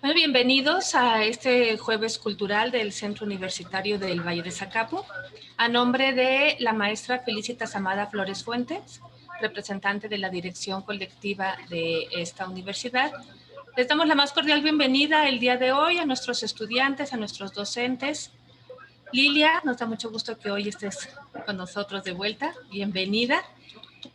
Bueno, bienvenidos a este jueves cultural del Centro Universitario del Valle de Zacapu. A nombre de la maestra Felicitas Amada Flores Fuentes, representante de la dirección colectiva de esta universidad, les damos la más cordial bienvenida el día de hoy a nuestros estudiantes, a nuestros docentes. Lilia, nos da mucho gusto que hoy estés con nosotros de vuelta. Bienvenida.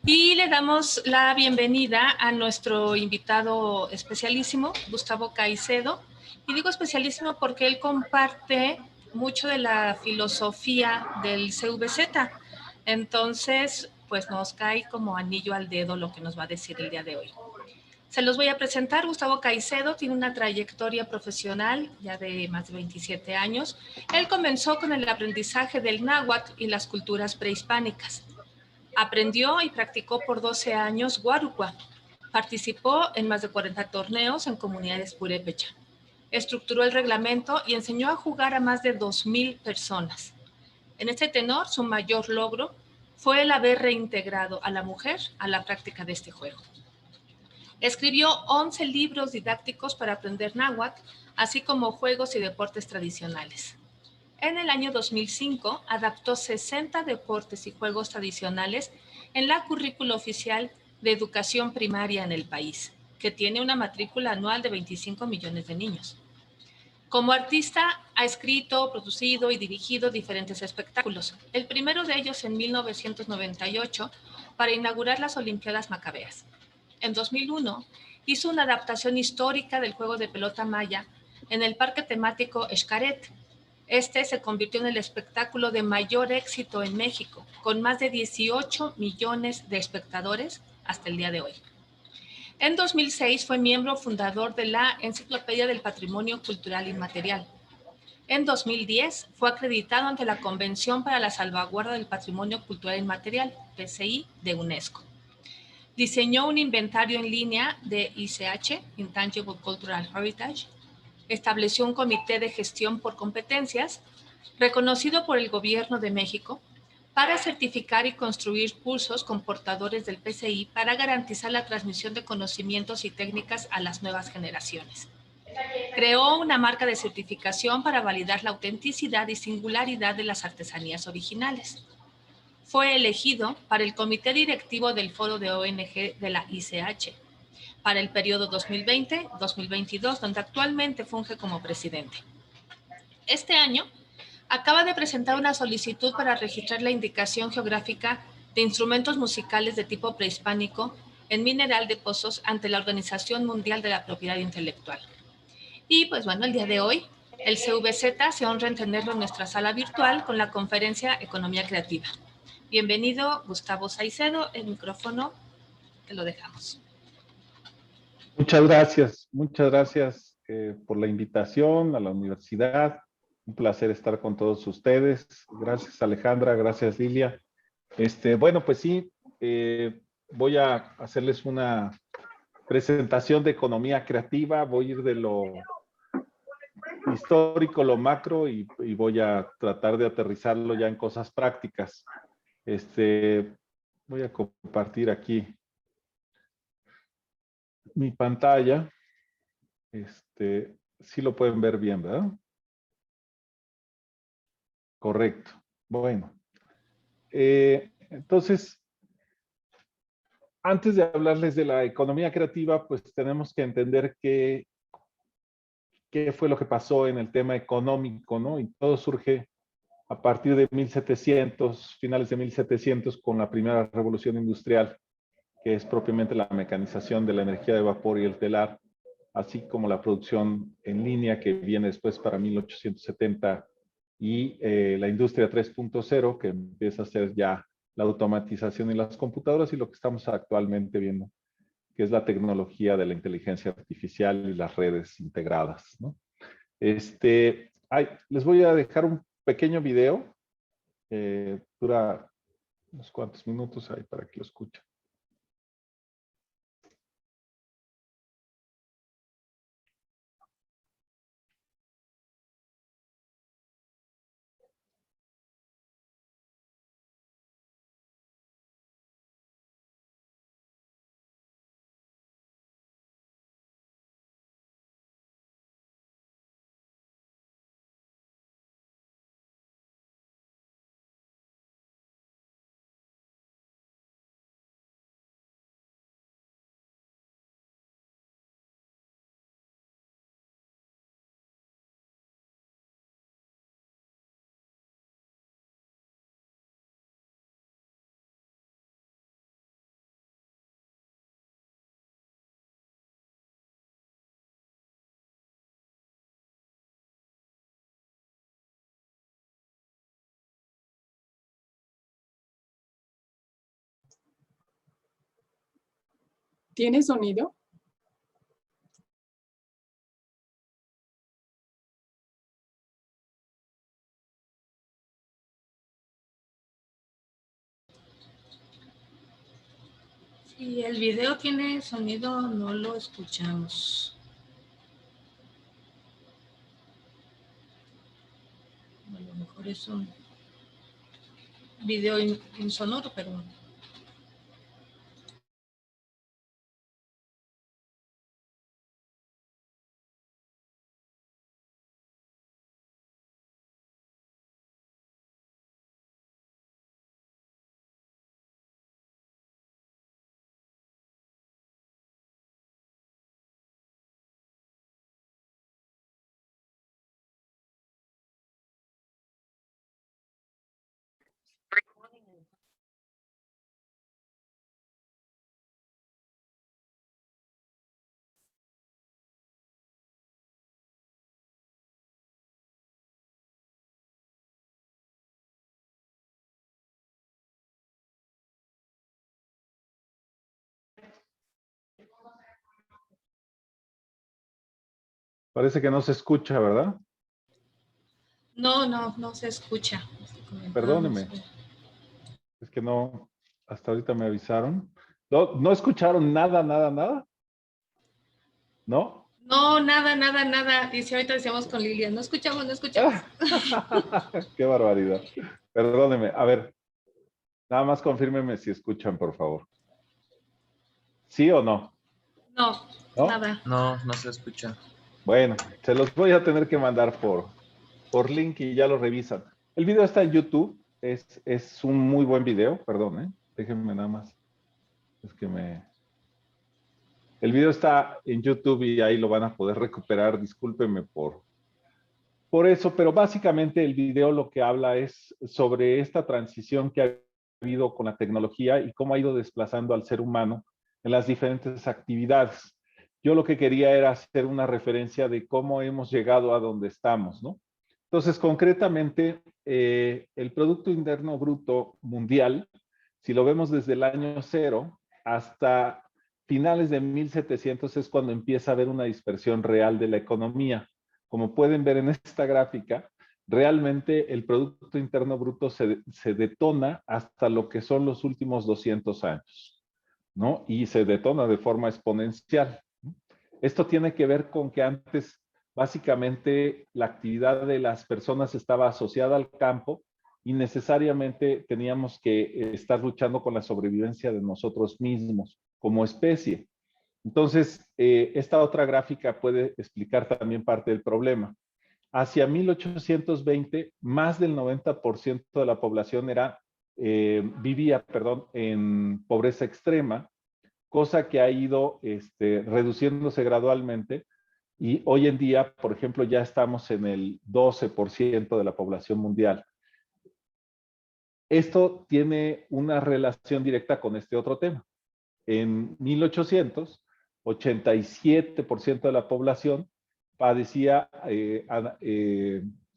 Y le damos la bienvenida a nuestro invitado especialísimo, Gustavo Caicedo. Y digo especialísimo porque él comparte mucho de la filosofía del CVZ. Entonces, pues nos cae como anillo al dedo lo que nos va a decir el día de hoy. Se los voy a presentar. Gustavo Caicedo tiene una trayectoria profesional ya de más de 27 años. Él comenzó con el aprendizaje del náhuatl y las culturas prehispánicas. Aprendió y practicó por 12 años guarukwa. Participó en más de 40 torneos en comunidades purépecha. Estructuró el reglamento y enseñó a jugar a más de 2,000 personas. En este tenor, su mayor logro fue el haber reintegrado a la mujer a la práctica de este juego. Escribió 11 libros didácticos para aprender náhuatl, así como juegos y deportes tradicionales. En el año 2005 adaptó 60 deportes y juegos tradicionales en la currícula oficial de educación primaria en el país, que tiene una matrícula anual de 25 millones de niños. Como artista ha escrito, producido y dirigido diferentes espectáculos. El primero de ellos en 1998 para inaugurar las Olimpiadas Macabeas. En 2001 hizo una adaptación histórica del juego de pelota maya en el parque temático Xcaret. Este se convirtió en el espectáculo de mayor éxito en México, con más de 18 millones de espectadores hasta el día de hoy. En 2006 fue miembro fundador de la Enciclopedia del Patrimonio Cultural Inmaterial. En 2010 fue acreditado ante la Convención para la Salvaguarda del Patrimonio Cultural Inmaterial, PCI, de UNESCO. Diseñó un inventario en línea de ICH, Intangible Cultural Heritage. Estableció un comité de gestión por competencias, reconocido por el Gobierno de México, para certificar y construir cursos con portadores del PCI para garantizar la transmisión de conocimientos y técnicas a las nuevas generaciones. Creó una marca de certificación para validar la autenticidad y singularidad de las artesanías originales. Fue elegido para el comité directivo del Foro de ONG de la ICH para el periodo 2020-2022, donde actualmente funge como presidente. Este año acaba de presentar una solicitud para registrar la indicación geográfica de instrumentos musicales de tipo prehispánico en Mineral de Pozos ante la Organización Mundial de la Propiedad Intelectual. Y pues bueno, el día de hoy el CVZ se honra en tenerlo en nuestra sala virtual con la conferencia Economía Creativa. Bienvenido, Gustavo Caicedo, el micrófono te lo dejamos. Muchas gracias por la invitación a la universidad. Un placer estar con todos ustedes. Gracias Alejandra, gracias Lilia. Bueno, pues sí, voy a hacerles una presentación de economía creativa. Voy a ir de lo histórico, lo macro y voy a tratar de aterrizarlo ya en cosas prácticas. Voy a compartir aquí mi pantalla. Sí lo pueden ver bien, ¿verdad? Correcto. Bueno. Entonces, antes de hablarles de la economía creativa, pues tenemos que entender qué fue lo que pasó en el tema económico, ¿no? Y todo surge a partir de 1700, finales de 1700, con la primera revolución industrial, que es propiamente la mecanización de la energía de vapor y el telar, así como la producción en línea que viene después para 1870 y la industria 3.0 que empieza a ser ya la automatización y las computadoras y lo que estamos actualmente viendo, que es la tecnología de la inteligencia artificial y las redes integradas, ¿no? Les voy a dejar un pequeño video, dura unos cuantos minutos ahí para que lo escuchen. ¿tiene sonido? Si el video tiene sonido, no lo escuchamos. A lo mejor es un video insonoro, pero... Parece que no se escucha, ¿verdad? No se escucha. Perdóneme. Es que no, hasta ahorita me avisaron. ¿No escucharon nada, nada, nada? ¿No? No, nada. Y si ahorita decíamos con Lilia, no escuchamos. Qué barbaridad. Perdóneme. A ver, nada más confírmeme si escuchan, por favor. ¿Sí o no? No, ¿No? nada. No se escucha. Bueno, se los voy a tener que mandar por link y ya lo revisan. El video está en YouTube. Es un muy buen video. Perdón, ¿eh? Déjenme nada más. Es que el video está en YouTube y ahí lo van a poder recuperar. Discúlpenme por eso, pero básicamente el video lo que habla es sobre esta transición que ha habido con la tecnología y cómo ha ido desplazando al ser humano en las diferentes actividades. Yo lo que quería era hacer una referencia de cómo hemos llegado a donde estamos, ¿no? Entonces, concretamente, el Producto Interno Bruto Mundial, si lo vemos desde el año 0 hasta finales de 1700 es cuando empieza a haber una dispersión real de la economía. Como pueden ver en esta gráfica, realmente el Producto Interno Bruto se detona hasta lo que son los últimos 200 años, ¿no? Y se detona de forma exponencial. Esto tiene que ver con que antes, básicamente, la actividad de las personas estaba asociada al campo y necesariamente teníamos que estar luchando con la sobrevivencia de nosotros mismos como especie. Entonces, esta otra gráfica puede explicar también parte del problema. Hacia 1820, más del 90% de la población vivía en pobreza extrema, cosa que ha ido reduciéndose gradualmente y hoy en día, por ejemplo, ya estamos en el 12% de la población mundial. Esto tiene una relación directa con este otro tema. En 1800, 87% de la población padecía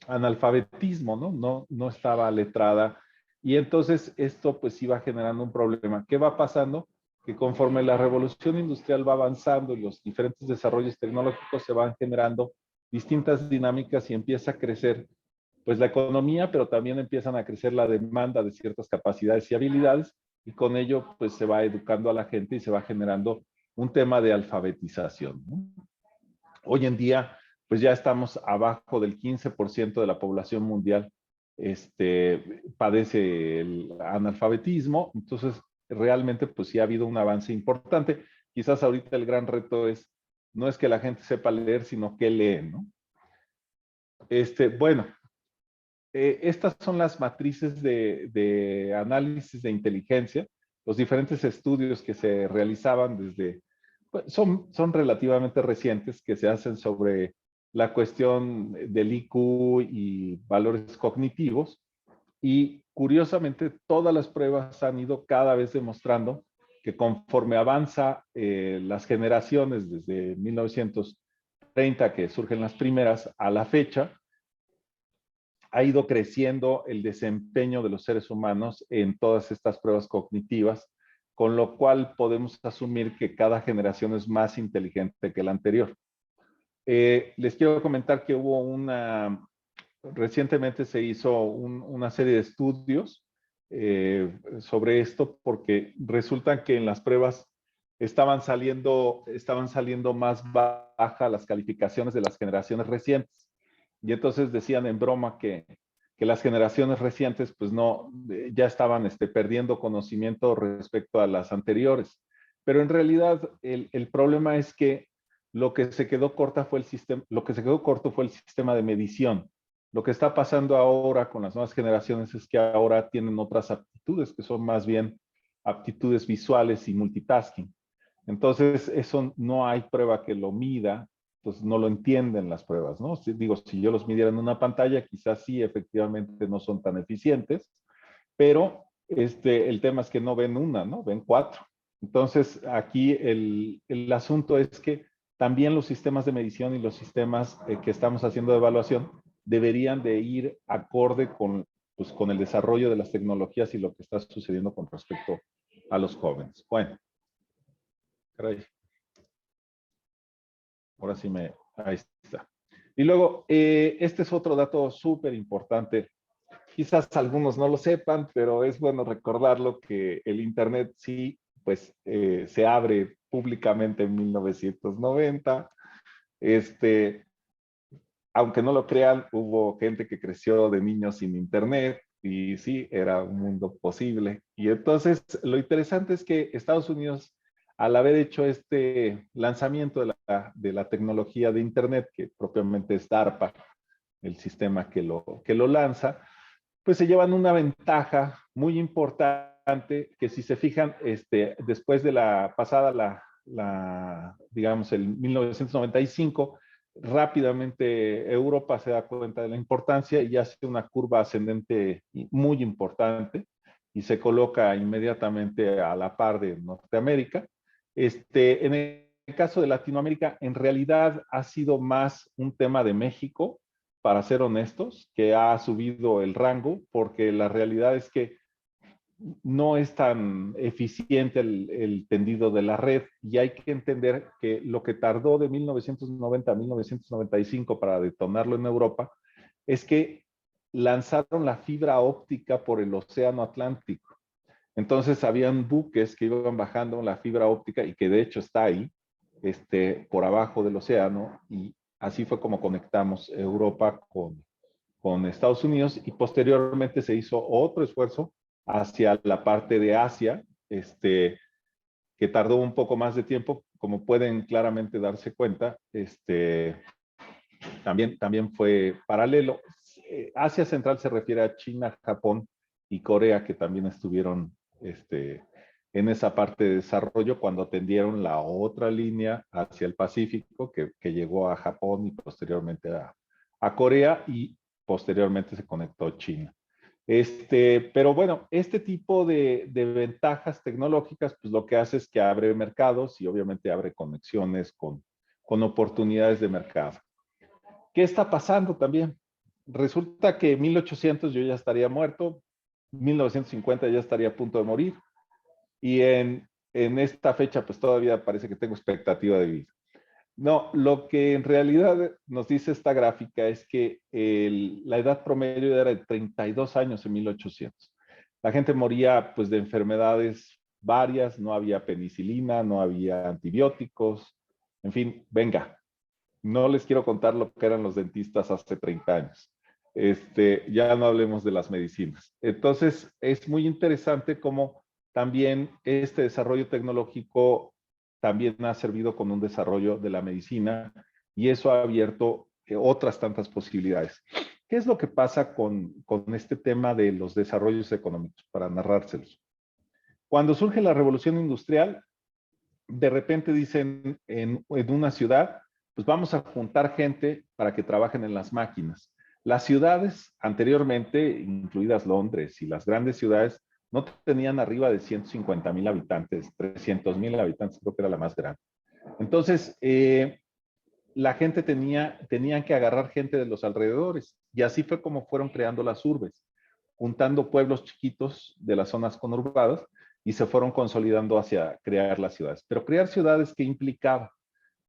analfabetismo, ¿no? No estaba letrada. Y entonces esto pues iba generando un problema. ¿Qué va pasando? Que conforme la revolución industrial va avanzando y los diferentes desarrollos tecnológicos se van generando distintas dinámicas y empieza a crecer pues la economía, pero también empiezan a crecer la demanda de ciertas capacidades y habilidades y con ello pues se va educando a la gente y se va generando un tema de alfabetización, ¿no? Hoy en día pues ya estamos abajo del 15% de la población mundial padece el analfabetismo, entonces realmente pues sí ha habido un avance importante. Quizás ahorita el gran reto no es que la gente sepa leer, sino que lee, ¿no? Bueno, estas son las matrices de análisis de inteligencia, los diferentes estudios que se realizaban pues, son relativamente recientes, que se hacen sobre la cuestión del IQ y valores cognitivos. Y curiosamente, todas las pruebas han ido cada vez demostrando que conforme avanza las generaciones desde 1930, que surgen las primeras, a la fecha, ha ido creciendo el desempeño de los seres humanos en todas estas pruebas cognitivas con lo cual podemos asumir que cada generación es más inteligente que la anterior. Les quiero comentar que recientemente se hizo una serie de estudios sobre esto, porque resulta que en las pruebas estaban saliendo más bajas las calificaciones de las generaciones recientes. Y entonces decían en broma que las generaciones recientes pues ya estaban perdiendo conocimiento respecto a las anteriores. Pero en realidad el problema es que lo que se quedó corto fue el sistema de medición. Lo que está pasando ahora con las nuevas generaciones es que ahora tienen otras aptitudes, que son más bien aptitudes visuales y multitasking. Entonces, eso no hay prueba que lo mida, pues no lo entienden las pruebas, ¿no? Si yo los midiera en una pantalla, quizás sí, efectivamente no son tan eficientes, pero el tema es que no ven una, ¿no? Ven 4. Entonces, aquí el asunto es que también los sistemas de medición y los sistemas que estamos haciendo de evaluación deberían de ir acorde con el desarrollo de las tecnologías y lo que está sucediendo con respecto a los jóvenes. Bueno, caray. Ahora sí ahí está. Y luego, este es otro dato súper importante. Quizás algunos no lo sepan, pero es bueno recordarlo que el Internet sí, pues, se abre públicamente en 1990. Aunque no lo crean, hubo gente que creció de niños sin Internet y sí, era un mundo posible. Y entonces, lo interesante es que Estados Unidos, al haber hecho este lanzamiento de la tecnología de Internet, que propiamente es DARPA, el sistema que lo lanza, pues se llevan una ventaja muy importante que si se fijan, después de la pasada, digamos, el 1995, rápidamente Europa se da cuenta de la importancia y hace una curva ascendente muy importante y se coloca inmediatamente a la par de Norteamérica. En el caso de Latinoamérica, en realidad ha sido más un tema de México, para ser honestos, que ha subido el rango, porque la realidad es que no es tan eficiente el tendido de la red y hay que entender que lo que tardó de 1990 a 1995 para detonarlo en Europa es que lanzaron la fibra óptica por el Océano Atlántico. Entonces habían buques que iban bajando la fibra óptica y que de hecho está ahí, por abajo del océano, y así fue como conectamos Europa con Estados Unidos y posteriormente se hizo otro esfuerzo hacia la parte de Asia, que tardó un poco más de tiempo, como pueden claramente darse cuenta, también fue paralelo. Asia Central se refiere a China, Japón y Corea, que también estuvieron en esa parte de desarrollo cuando atendieron la otra línea hacia el Pacífico, que llegó a Japón y posteriormente a Corea, y posteriormente se conectó China. Pero bueno, este tipo de ventajas tecnológicas, pues lo que hace es que abre mercados y obviamente abre conexiones con oportunidades de mercado. ¿Qué está pasando también? Resulta que en 1800 yo ya estaría muerto, 1950 ya estaría a punto de morir, y en esta fecha pues todavía parece que tengo expectativa de vida. No, lo que en realidad nos dice esta gráfica es que la edad promedio era de 32 años en 1800. La gente moría pues de enfermedades varias, no había penicilina, no había antibióticos, en fin, venga, no les quiero contar lo que eran los dentistas hace 30 años. Ya no hablemos de las medicinas. Entonces, es muy interesante cómo también este desarrollo tecnológico también ha servido con un desarrollo de la medicina y eso ha abierto otras tantas posibilidades. ¿Qué es lo que pasa con este tema de los desarrollos económicos? Para narrárselos. Cuando surge la revolución industrial, de repente dicen en una ciudad, pues vamos a juntar gente para que trabajen en las máquinas. Las ciudades anteriormente, incluidas Londres y las grandes ciudades, no tenían arriba de 150,000 habitantes, 300,000 habitantes, creo que era la más grande. Entonces, la gente tenían que agarrar gente de los alrededores y así fue como fueron creando las urbes, juntando pueblos chiquitos de las zonas conurbadas y se fueron consolidando hacia crear las ciudades. Pero crear ciudades, ¿qué implicaba?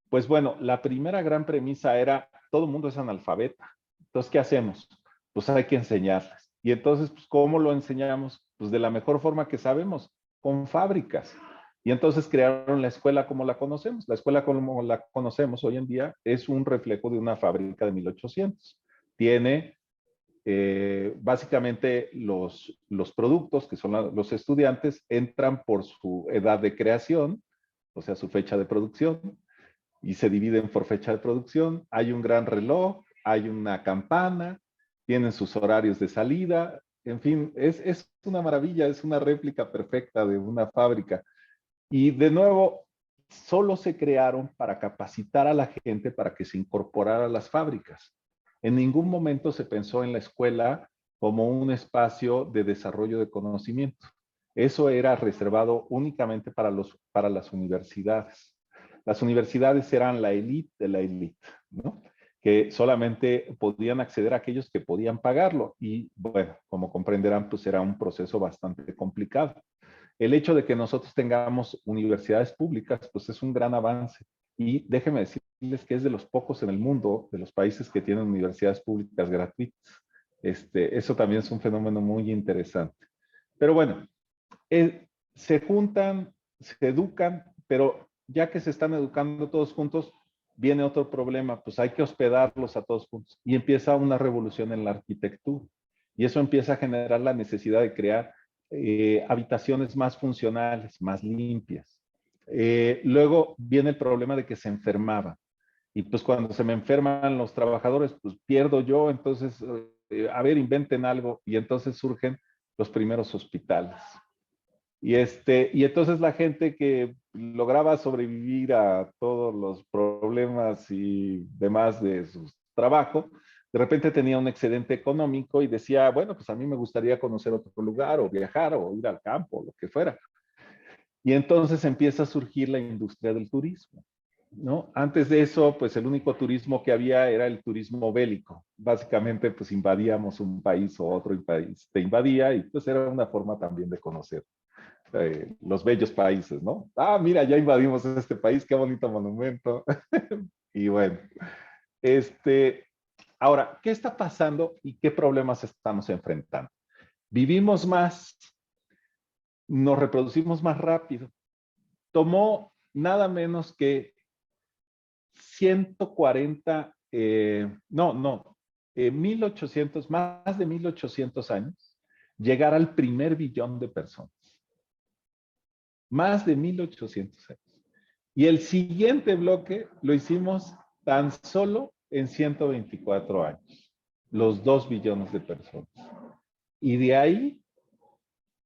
Pues bueno, la primera gran premisa era, todo el mundo es analfabeta. Entonces, ¿qué hacemos? Pues hay que enseñarles. Y entonces, pues, ¿cómo lo enseñamos? Pues de la mejor forma que sabemos, con fábricas. Y entonces crearon la escuela como la conocemos. La escuela como la conocemos hoy en día es un reflejo de una fábrica de 1800. Tiene básicamente los productos, que son los estudiantes, entran por su edad de creación, o sea, su fecha de producción, y se dividen por fecha de producción. Hay un gran reloj, hay una campana, tienen sus horarios de salida, en fin, es una maravilla, es una réplica perfecta de una fábrica. Y de nuevo, solo se crearon para capacitar a la gente para que se incorporara a las fábricas. En ningún momento se pensó en la escuela como un espacio de desarrollo de conocimiento. Eso era reservado únicamente para las universidades. Las universidades eran la élite de la élite, ¿no? Que solamente podían acceder a aquellos que podían pagarlo. Y bueno, como comprenderán, pues era un proceso bastante complicado. El hecho de que nosotros tengamos universidades públicas, pues es un gran avance. Y déjenme decirles que es de los pocos en el mundo, de los países que tienen universidades públicas gratuitas. Eso también es un fenómeno muy interesante. Pero bueno, se juntan, se educan, pero ya que se están educando todos juntos, viene otro problema, pues hay que hospedarlos a todos juntos. Y empieza una revolución en la arquitectura. Y eso empieza a generar la necesidad de crear habitaciones más funcionales, más limpias. Luego viene el problema de que se enfermaban. Y pues cuando se me enferman los trabajadores, pues pierdo yo, entonces, a ver, inventen algo. Y entonces surgen los primeros hospitales. Y entonces la gente que lograba sobrevivir a todos los problemas y demás de su trabajo, de repente tenía un excedente económico y decía, bueno, pues a mí me gustaría conocer otro lugar o viajar o ir al campo, lo que fuera. Y entonces empieza a surgir la industria del turismo, ¿no? Antes de eso, pues el único turismo que había era el turismo bélico. Básicamente, pues invadíamos un país o otro país te invadía y pues era una forma también de conocer los bellos países, ¿no? Ah, mira, ya invadimos este país, qué bonito monumento. Y bueno, este, ahora, ¿qué está pasando y qué problemas estamos enfrentando? Vivimos más, nos reproducimos más rápido. Tomó nada menos que 140, 1800, más de 1800 años, llegar al primer billón de personas. Más de 1800 años. Y el siguiente bloque lo hicimos tan solo en 124 años, los 2 billones de personas. Y de ahí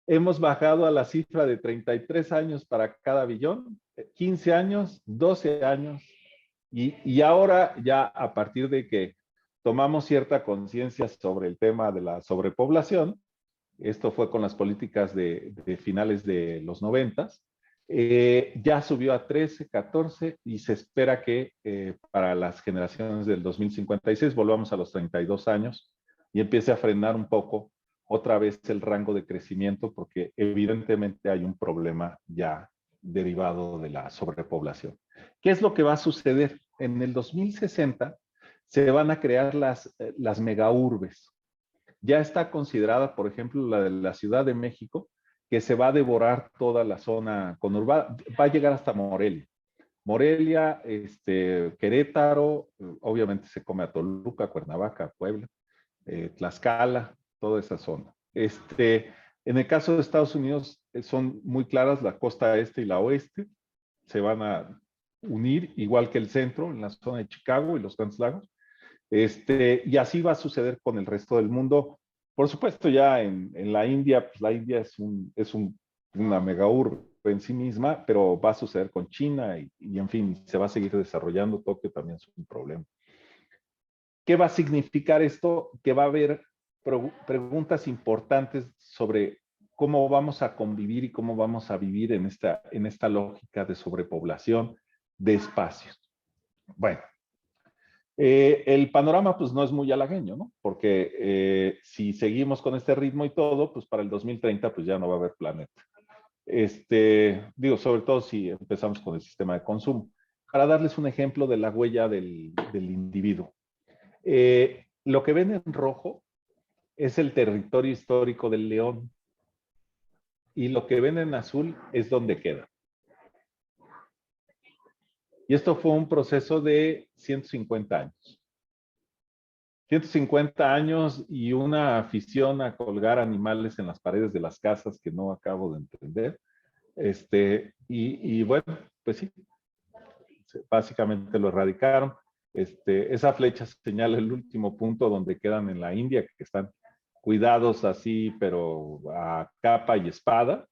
hemos bajado a la cifra de 33 años para cada billón, 15 años, 12 años, y ahora ya a partir de que tomamos cierta conciencia sobre el tema de la sobrepoblación, esto fue con las políticas de finales de los 90, ya subió a 13, 14 y se espera que para las generaciones del 2056 volvamos a los 32 años y empiece a frenar un poco otra vez el rango de crecimiento porque evidentemente hay un problema ya derivado de la sobrepoblación. ¿Qué es lo que va a suceder? En el 2060 se van a crear las megaurbes. Ya está considerada, por ejemplo, la de la Ciudad de México, que se va a devorar toda la zona conurbada, va a llegar hasta Morelia. Morelia, Querétaro, obviamente se come a Toluca, Cuernavaca, Puebla, Tlaxcala, toda esa zona. En el caso de Estados Unidos, son muy claras la costa este y la oeste, se van a unir, igual que el centro, en la zona de Chicago y los Grandes Lagos. Y así va a suceder con el resto del mundo. Por supuesto, ya en la India, pues la India es una mega urbe en sí misma, pero va a suceder con China y en fin, se va a seguir desarrollando. Tokio también es un problema. ¿Qué va a significar esto? Que va a haber preguntas importantes sobre cómo vamos a convivir y cómo vamos a vivir en esta lógica de sobrepoblación de espacios. Bueno, el panorama pues no es muy halagüeño, ¿no? Porque si seguimos con este ritmo y todo, pues para el 2030 pues ya no va a haber planeta. Digo, sobre todo si empezamos con el sistema de consumo. Para darles un ejemplo de la huella del individuo. Lo que ven en rojo es el territorio histórico del León y lo que ven en azul es donde queda. Y esto fue un proceso de 150 años. 150 años y una afición a colgar animales en las paredes de las casas que no acabo de entender. Y bueno, pues sí, básicamente lo erradicaron. Esa flecha señala el último punto donde quedan en la India, que están cuidados así, pero a capa y espada,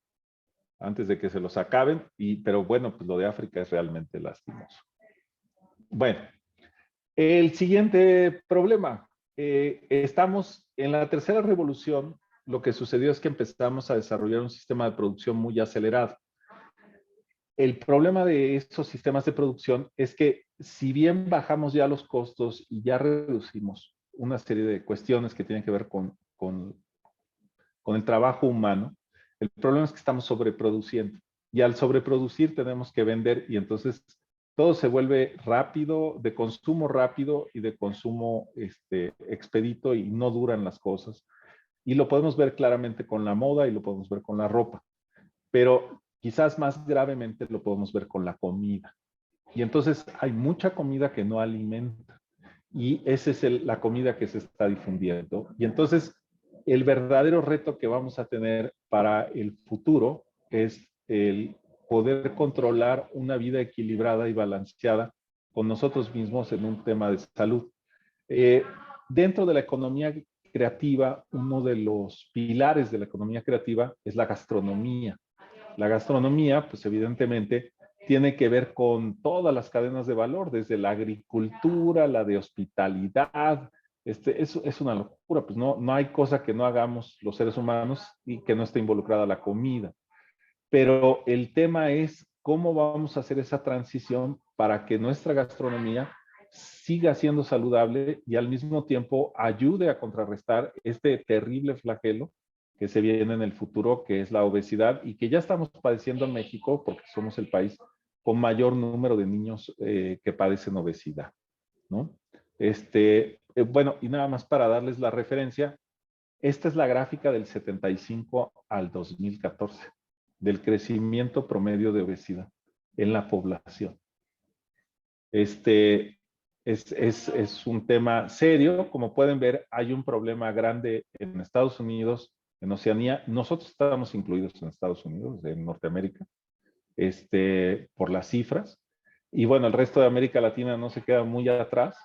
antes de que se los acaben. Pero bueno, pues lo de África es realmente lastimoso. Bueno, el siguiente problema. Estamos en la tercera revolución. Lo que sucedió es que empezamos a desarrollar un sistema de producción muy acelerado. El problema de estos sistemas de producción es que si bien bajamos ya los costos y ya reducimos una serie de cuestiones que tienen que ver con el trabajo humano, el problema es que estamos sobreproduciendo. Y al sobreproducir tenemos que vender y entonces todo se vuelve rápido, de consumo rápido y de consumo expedito y no duran las cosas. Y lo podemos ver claramente con la moda y lo podemos ver con la ropa. Pero quizás más gravemente lo podemos ver con la comida. Y entonces hay mucha comida que no alimenta. Y esa es la comida que se está difundiendo. Y entonces el verdadero reto que vamos a tener para el futuro es el poder controlar una vida equilibrada y balanceada con nosotros mismos en un tema de salud. Dentro de la economía creativa, uno de los pilares de la economía creativa es la gastronomía. La gastronomía, pues evidentemente, tiene que ver con todas las cadenas de valor, desde la agricultura, la de hospitalidad. Es una locura, pues no hay cosa que no hagamos los seres humanos y que no esté involucrada la comida. Pero el tema es cómo vamos a hacer esa transición para que nuestra gastronomía siga siendo saludable y al mismo tiempo ayude a contrarrestar este terrible flagelo que se viene en el futuro, que es la obesidad y que ya estamos padeciendo en México porque somos el país con mayor número de niños que padecen obesidad, ¿no? Bueno, y nada más para darles la referencia, esta es la gráfica del 75 al 2014, del crecimiento promedio de obesidad en la población. Es un tema serio. Como pueden ver, hay un problema grande en Estados Unidos, en Oceanía. Nosotros estamos incluidos en Estados Unidos, en Norteamérica, por las cifras. Y bueno, el resto de América Latina no se queda muy atrás.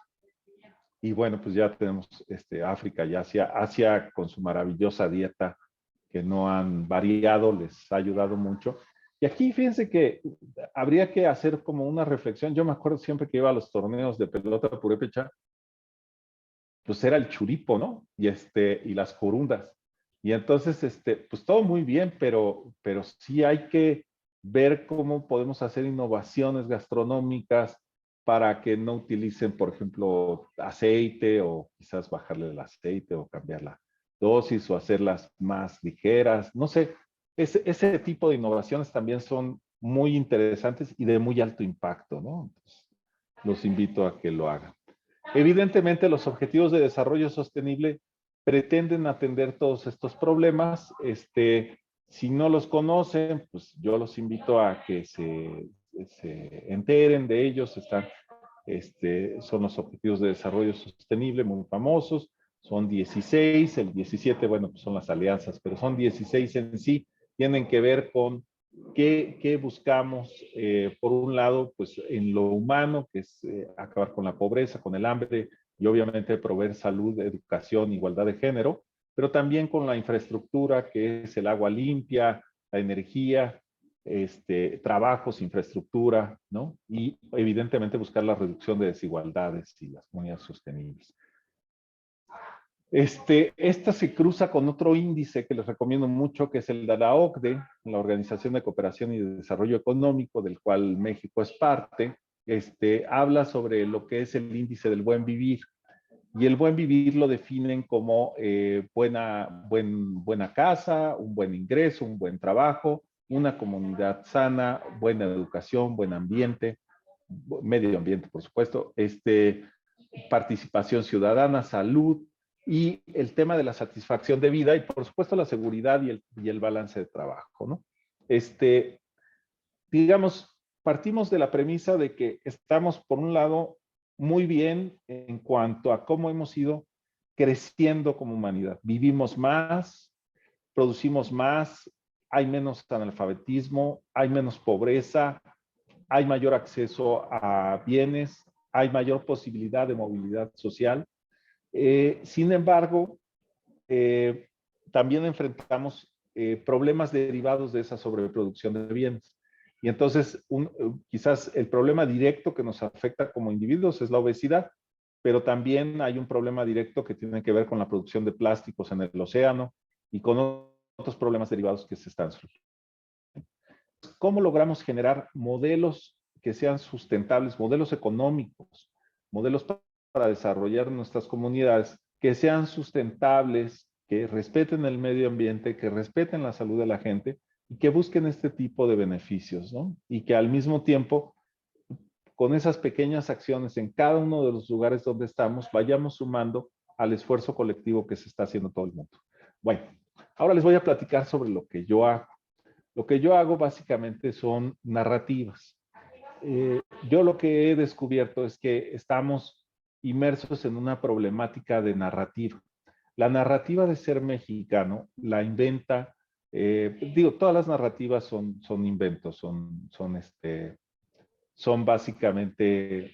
Y bueno, pues ya tenemos África y Asia con su maravillosa dieta que no han variado, les ha ayudado mucho. Y aquí fíjense que habría que hacer como una reflexión. Yo me acuerdo siempre que iba a los torneos de pelota purépecha, pues era el churipo, ¿no? Y las corundas. Y entonces, pues todo muy bien, pero sí hay que ver cómo podemos hacer innovaciones gastronómicas para que no utilicen, por ejemplo, aceite o quizás bajarle el aceite o cambiar la dosis o hacerlas más ligeras. No sé, ese tipo de innovaciones también son muy interesantes y de muy alto impacto, ¿no? Entonces, los invito a que lo hagan. Evidentemente, los objetivos de desarrollo sostenible pretenden atender todos estos problemas. Si no los conocen, pues yo los invito a que se enteren de ellos. Son los objetivos de desarrollo sostenible muy famosos. Son 16, el 17, bueno, pues son las alianzas, pero son 16 en sí. Tienen que ver con ¿qué buscamos? Por un lado, pues en lo humano, que es acabar con la pobreza, con el hambre y obviamente proveer salud, educación, igualdad de género, pero también con la infraestructura, que es el agua limpia, la energía, trabajos, infraestructura, ¿no? Y evidentemente buscar la reducción de desigualdades y las comunidades sostenibles. Esta se cruza con otro índice que les recomiendo mucho, que es el de la OCDE, la Organización de Cooperación y Desarrollo Económico, del cual México es parte. Habla sobre lo que es el índice del buen vivir. Y el buen vivir lo definen como buena casa, un buen ingreso, un buen trabajo, una comunidad sana, buena educación, buen ambiente, medio ambiente, por supuesto, participación ciudadana, salud y el tema de la satisfacción de vida y, por supuesto, la seguridad y el balance de trabajo, ¿no? Digamos, partimos de la premisa de que estamos, por un lado, muy bien en cuanto a cómo hemos ido creciendo como humanidad. Vivimos más, producimos más, hay menos analfabetismo, hay menos pobreza, hay mayor acceso a bienes, hay mayor posibilidad de movilidad social. Sin embargo, también enfrentamos problemas derivados de esa sobreproducción de bienes. Y entonces, quizás el problema directo que nos afecta como individuos es la obesidad, pero también hay un problema directo que tiene que ver con la producción de plásticos en el océano y con otros problemas derivados que se están surgiendo. ¿Cómo logramos generar modelos que sean sustentables, modelos económicos, modelos para desarrollar nuestras comunidades, que sean sustentables, que respeten el medio ambiente, que respeten la salud de la gente y que busquen este tipo de beneficios, ¿no? Y que al mismo tiempo, con esas pequeñas acciones en cada uno de los lugares donde estamos, vayamos sumando al esfuerzo colectivo que se está haciendo todo el mundo. Bueno, ahora les voy a platicar sobre lo que yo hago. Lo que yo hago básicamente son narrativas. Yo lo que he descubierto es que estamos inmersos en una problemática de narrativa. La narrativa de ser mexicano la inventa, todas las narrativas son inventos, son básicamente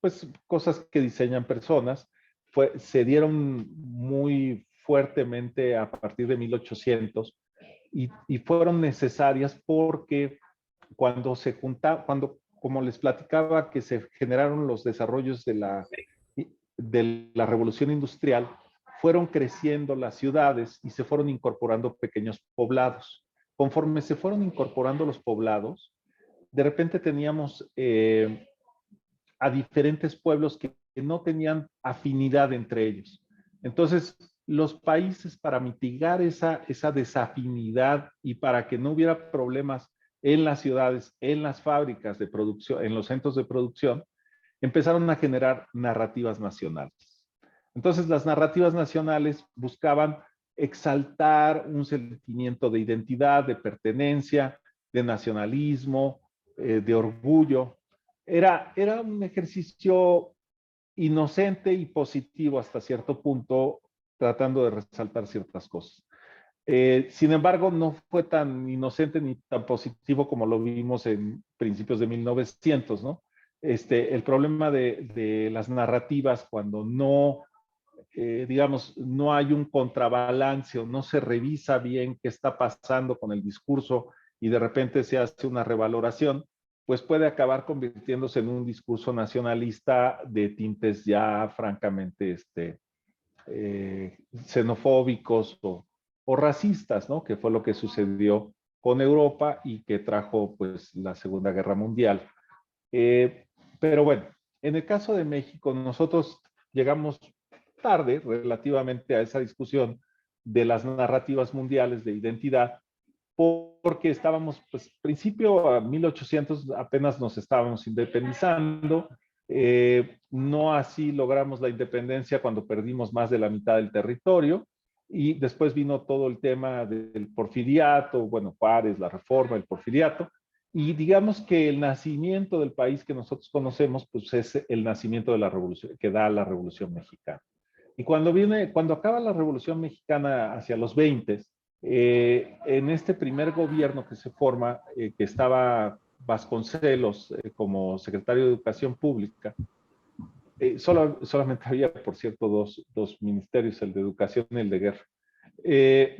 pues, cosas que diseñan personas. Se dieron muy fuertemente a partir de 1800 y fueron necesarias porque cuando se juntaba, como les platicaba, que se generaron los desarrollos de la revolución industrial, fueron creciendo las ciudades y se fueron incorporando pequeños poblados. Conforme se fueron incorporando los poblados, de repente teníamos a diferentes pueblos que no tenían afinidad entre ellos. Entonces, los países, para mitigar esa desafinidad y para que no hubiera problemas en las ciudades, en las fábricas de producción, en los centros de producción, empezaron a generar narrativas nacionales. Entonces, las narrativas nacionales buscaban exaltar un sentimiento de identidad, de pertenencia, de nacionalismo, de orgullo. Era un ejercicio inocente y positivo hasta cierto punto, tratando de resaltar ciertas cosas. Sin embargo, no fue tan inocente ni tan positivo como lo vimos en principios de 1900, ¿no? El problema de las narrativas cuando no, digamos, no hay un contrabalance o no se revisa bien qué está pasando con el discurso y de repente se hace una revaloración, pues puede acabar convirtiéndose en un discurso nacionalista de tintes ya francamente xenofóbicos o racistas, ¿no? Que fue lo que sucedió con Europa y que trajo pues la Segunda Guerra Mundial. Pero bueno, en el caso de México, nosotros llegamos tarde relativamente a esa discusión de las narrativas mundiales de identidad, porque estábamos, pues, principio a 1800 apenas nos estábamos independizando, no así logramos la independencia cuando perdimos más de la mitad del territorio, y después vino todo el tema del porfiriato, bueno, Juárez, la reforma, el porfiriato, y digamos que el nacimiento del país que nosotros conocemos, pues es el nacimiento de la revolución, que da la Revolución Mexicana. Y cuando acaba la Revolución Mexicana hacia los 20, en este primer gobierno que se forma, que estaba Vasconcelos como secretario de Educación Pública, solamente había, por cierto, dos ministerios, el de Educación y el de Guerra.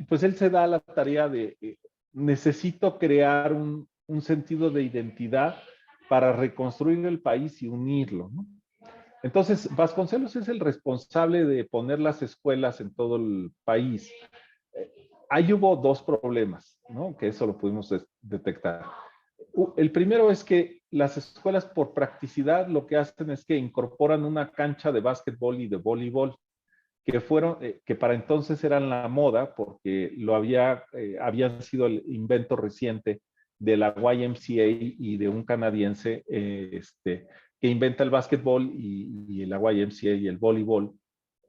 Pues él se da la tarea de, necesito crear un sentido de identidad para reconstruir el país y unirlo, ¿no? Entonces, Vasconcelos es el responsable de poner las escuelas en todo el país. Ahí hubo dos problemas, ¿no? Que eso lo pudimos detectar. El primero es que las escuelas, por practicidad, lo que hacen es que incorporan una cancha de básquetbol y de voleibol. que para entonces eran la moda porque habían sido el invento reciente de la YMCA y de un canadiense que inventa el básquetbol y la YMCA y el voleibol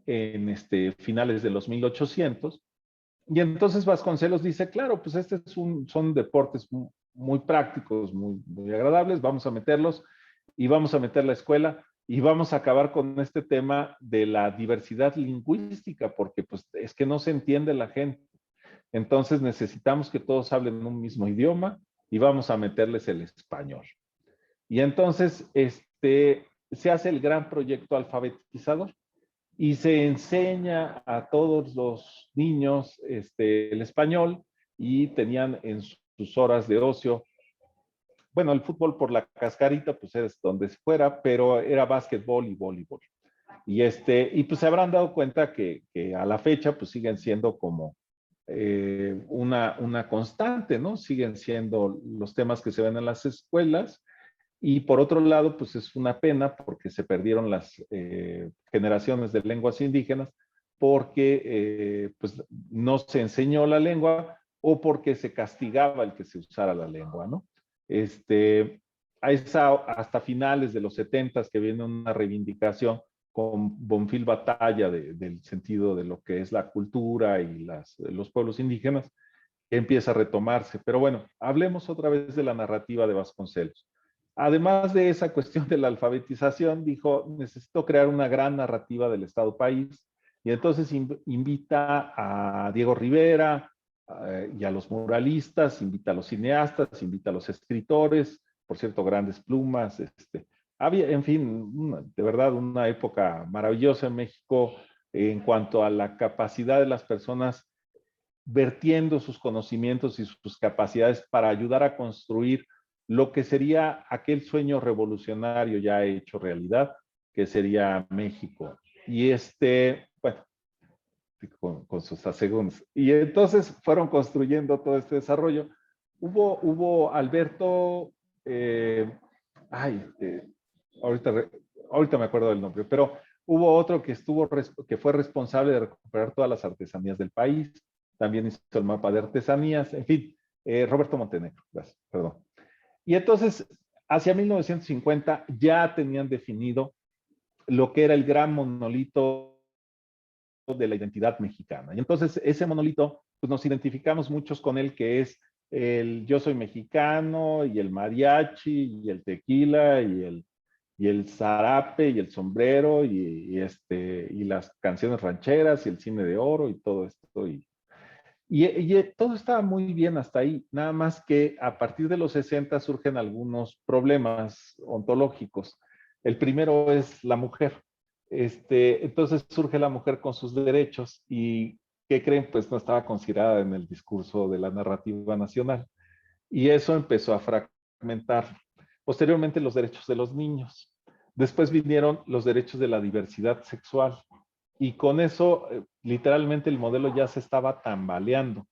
en finales de los 1800. Y entonces Vasconcelos dice, claro, pues son deportes muy prácticos, muy agradables, vamos a meterlos y vamos a meter la escuela y vamos a acabar con este tema de la diversidad lingüística, porque pues es que no se entiende la gente. Entonces necesitamos que todos hablen un mismo idioma y vamos a meterles el español. Y entonces se hace el gran proyecto alfabetizador y se enseña a todos los niños el español y tenían en sus horas de ocio, bueno, el fútbol por la cascarita, pues es donde fuera, pero era básquetbol y voleibol. Y pues se habrán dado cuenta que a la fecha pues siguen siendo como una constante, ¿no? Siguen siendo los temas que se ven en las escuelas. Y por otro lado, pues es una pena porque se perdieron las generaciones de lenguas indígenas porque pues no se enseñó la lengua o porque se castigaba el que se usara la lengua, ¿no? Hasta finales de los 70 que viene una reivindicación con Bonfil Batalla del sentido de lo que es la cultura y los pueblos indígenas, que empieza a retomarse. Pero bueno, hablemos otra vez de la narrativa de Vasconcelos. Además de esa cuestión de la alfabetización, dijo, necesito crear una gran narrativa del Estado-país, y entonces invita a Diego Rivera y a los muralistas, invita a los cineastas, invita a los escritores, por cierto, grandes plumas. Había, en fin, de verdad, una época maravillosa en México en cuanto a la capacidad de las personas vertiendo sus conocimientos y sus capacidades para ayudar a construir lo que sería aquel sueño revolucionario ya hecho realidad, que sería México. Y bueno, con sus asegúnes. Y entonces fueron construyendo todo este desarrollo. Hubo Alberto, ahorita me acuerdo del nombre, pero hubo otro que fue responsable de recuperar todas las artesanías del país, también hizo el mapa de artesanías, en fin, Roberto Montenegro, gracias, perdón. Y entonces, hacia 1950 ya tenían definido lo que era el gran monolito de la identidad mexicana. Y entonces ese monolito, pues nos identificamos muchos con él, que es el yo soy mexicano, y el mariachi, y el tequila, y el zarape, y el sombrero, y las canciones rancheras, y el cine de oro, y todo esto. Y todo estaba muy bien hasta ahí, nada más que a partir de los 60 surgen algunos problemas ontológicos. El primero es la mujer. Entonces surge la mujer con sus derechos y, ¿qué creen? Pues no estaba considerada en el discurso de la narrativa nacional. Y eso empezó a fragmentar. Posteriormente los derechos de los niños. Después vinieron los derechos de la diversidad sexual. Y con eso, literalmente el modelo ya se estaba tambaleando.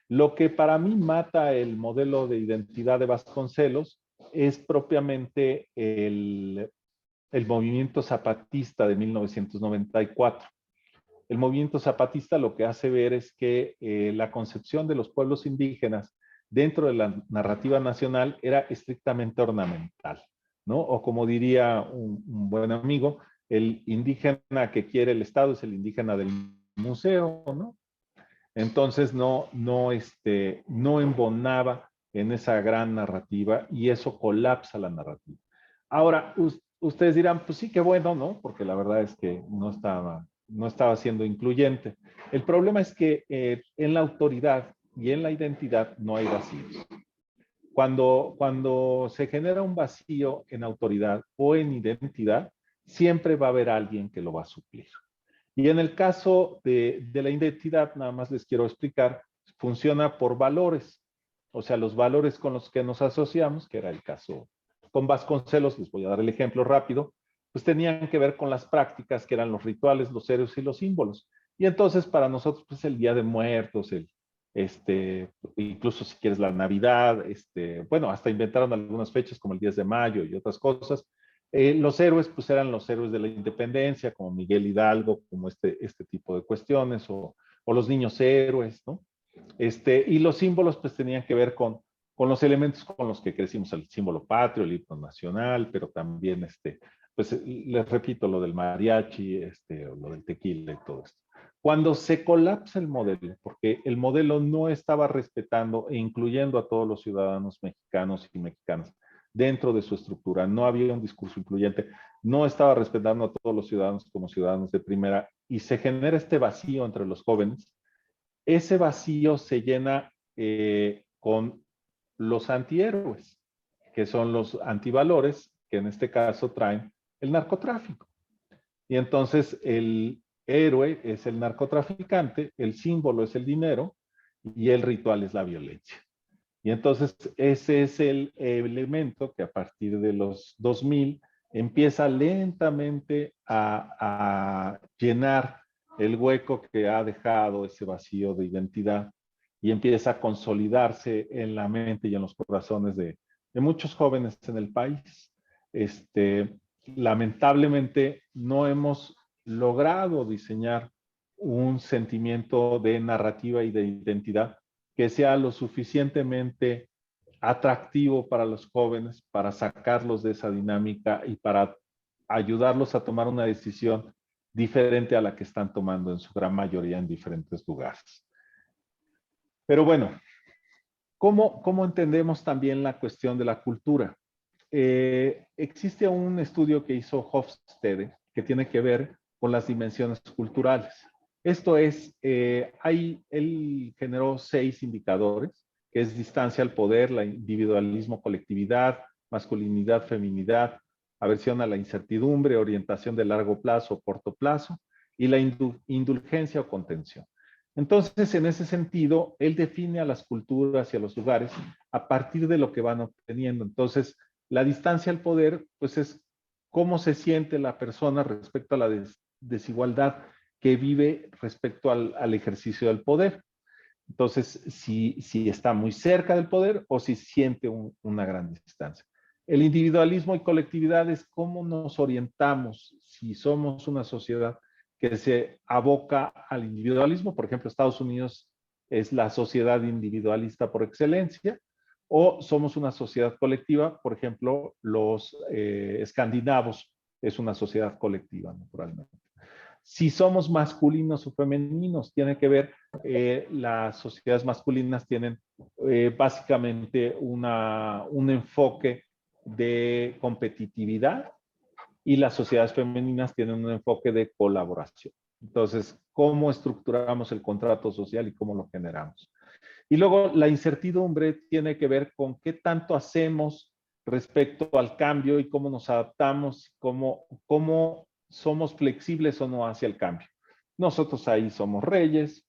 Lo que para mí mata el modelo de identidad de Vasconcelos es propiamente el movimiento zapatista de 1994. El movimiento zapatista lo que hace ver es que la concepción de los pueblos indígenas dentro de la narrativa nacional era estrictamente ornamental, ¿no? O como diría un buen amigo, el indígena que quiere el Estado es el indígena del museo, ¿no? Entonces no embonaba en esa gran narrativa y eso colapsa la narrativa. Ahora, ustedes dirán, pues sí, qué bueno, ¿no? Porque la verdad es que no estaba siendo incluyente. El problema es que en la autoridad y en la identidad no hay vacíos. Cuando se genera un vacío en autoridad o en identidad, siempre va a haber alguien que lo va a suplir. Y en el caso de la identidad, nada más les quiero explicar, funciona por valores. O sea, los valores con los que nos asociamos, que era el caso con Vasconcelos, les voy a dar el ejemplo rápido, pues tenían que ver con las prácticas, que eran los rituales, los héroes y los símbolos. Y entonces para nosotros, pues el Día de Muertos, incluso si quieres la Navidad, bueno, hasta inventaron algunas fechas como el 10 de mayo y otras cosas, Los héroes, pues eran los héroes de la independencia, como Miguel Hidalgo, como este tipo de cuestiones, o los niños héroes, ¿no? Y los símbolos, pues tenían que ver con los elementos con los que crecimos, el símbolo patrio, el himno nacional, pero también, pues les repito, lo del mariachi, o lo del tequila y todo esto. Cuando se colapsa el modelo, porque el modelo no estaba respetando e incluyendo a todos los ciudadanos mexicanos y mexicanas dentro de su estructura, no había un discurso incluyente, no estaba respetando a todos los ciudadanos como ciudadanos de primera, y se genera este vacío entre los jóvenes. Ese vacío se llena con los antihéroes, que son los antivalores, que en este caso traen el narcotráfico. Y entonces el héroe es el narcotraficante, el símbolo es el dinero y el ritual es la violencia. Y entonces ese es el elemento que a partir de los 2000 empieza lentamente a llenar el hueco que ha dejado ese vacío de identidad y empieza a consolidarse en la mente y en los corazones de muchos jóvenes en el país. Lamentablemente no hemos logrado diseñar un sentimiento de narrativa y de identidad que sea lo suficientemente atractivo para los jóvenes, para sacarlos de esa dinámica y para ayudarlos a tomar una decisión diferente a la que están tomando en su gran mayoría en diferentes lugares. Pero bueno, ¿cómo entendemos también la cuestión de la cultura? Existe un estudio que hizo Hofstede que tiene que ver con las dimensiones culturales. Esto es, él generó 6 indicadores, que es distancia al poder, la individualismo, colectividad, masculinidad, feminidad, aversión a la incertidumbre, orientación de largo plazo o corto plazo, y la indulgencia o contención. Entonces, en ese sentido, él define a las culturas y a los lugares a partir de lo que van obteniendo. Entonces, la distancia al poder, pues es cómo se siente la persona respecto a la desigualdad que vive respecto al ejercicio del poder. Entonces, si está muy cerca del poder o si siente una gran distancia. El individualismo y colectividad es cómo nos orientamos si somos una sociedad que se aboca al individualismo. Por ejemplo, Estados Unidos es la sociedad individualista por excelencia, o somos una sociedad colectiva. Por ejemplo, los escandinavos es una sociedad colectiva, naturalmente. Si somos masculinos o femeninos, tiene que ver, las sociedades masculinas tienen básicamente un enfoque de competitividad y las sociedades femeninas tienen un enfoque de colaboración. Entonces, ¿cómo estructuramos el contrato social y cómo lo generamos? Y luego la incertidumbre tiene que ver con qué tanto hacemos respecto al cambio y cómo nos adaptamos, cómo somos flexibles o no hacia el cambio. Nosotros ahí somos reyes,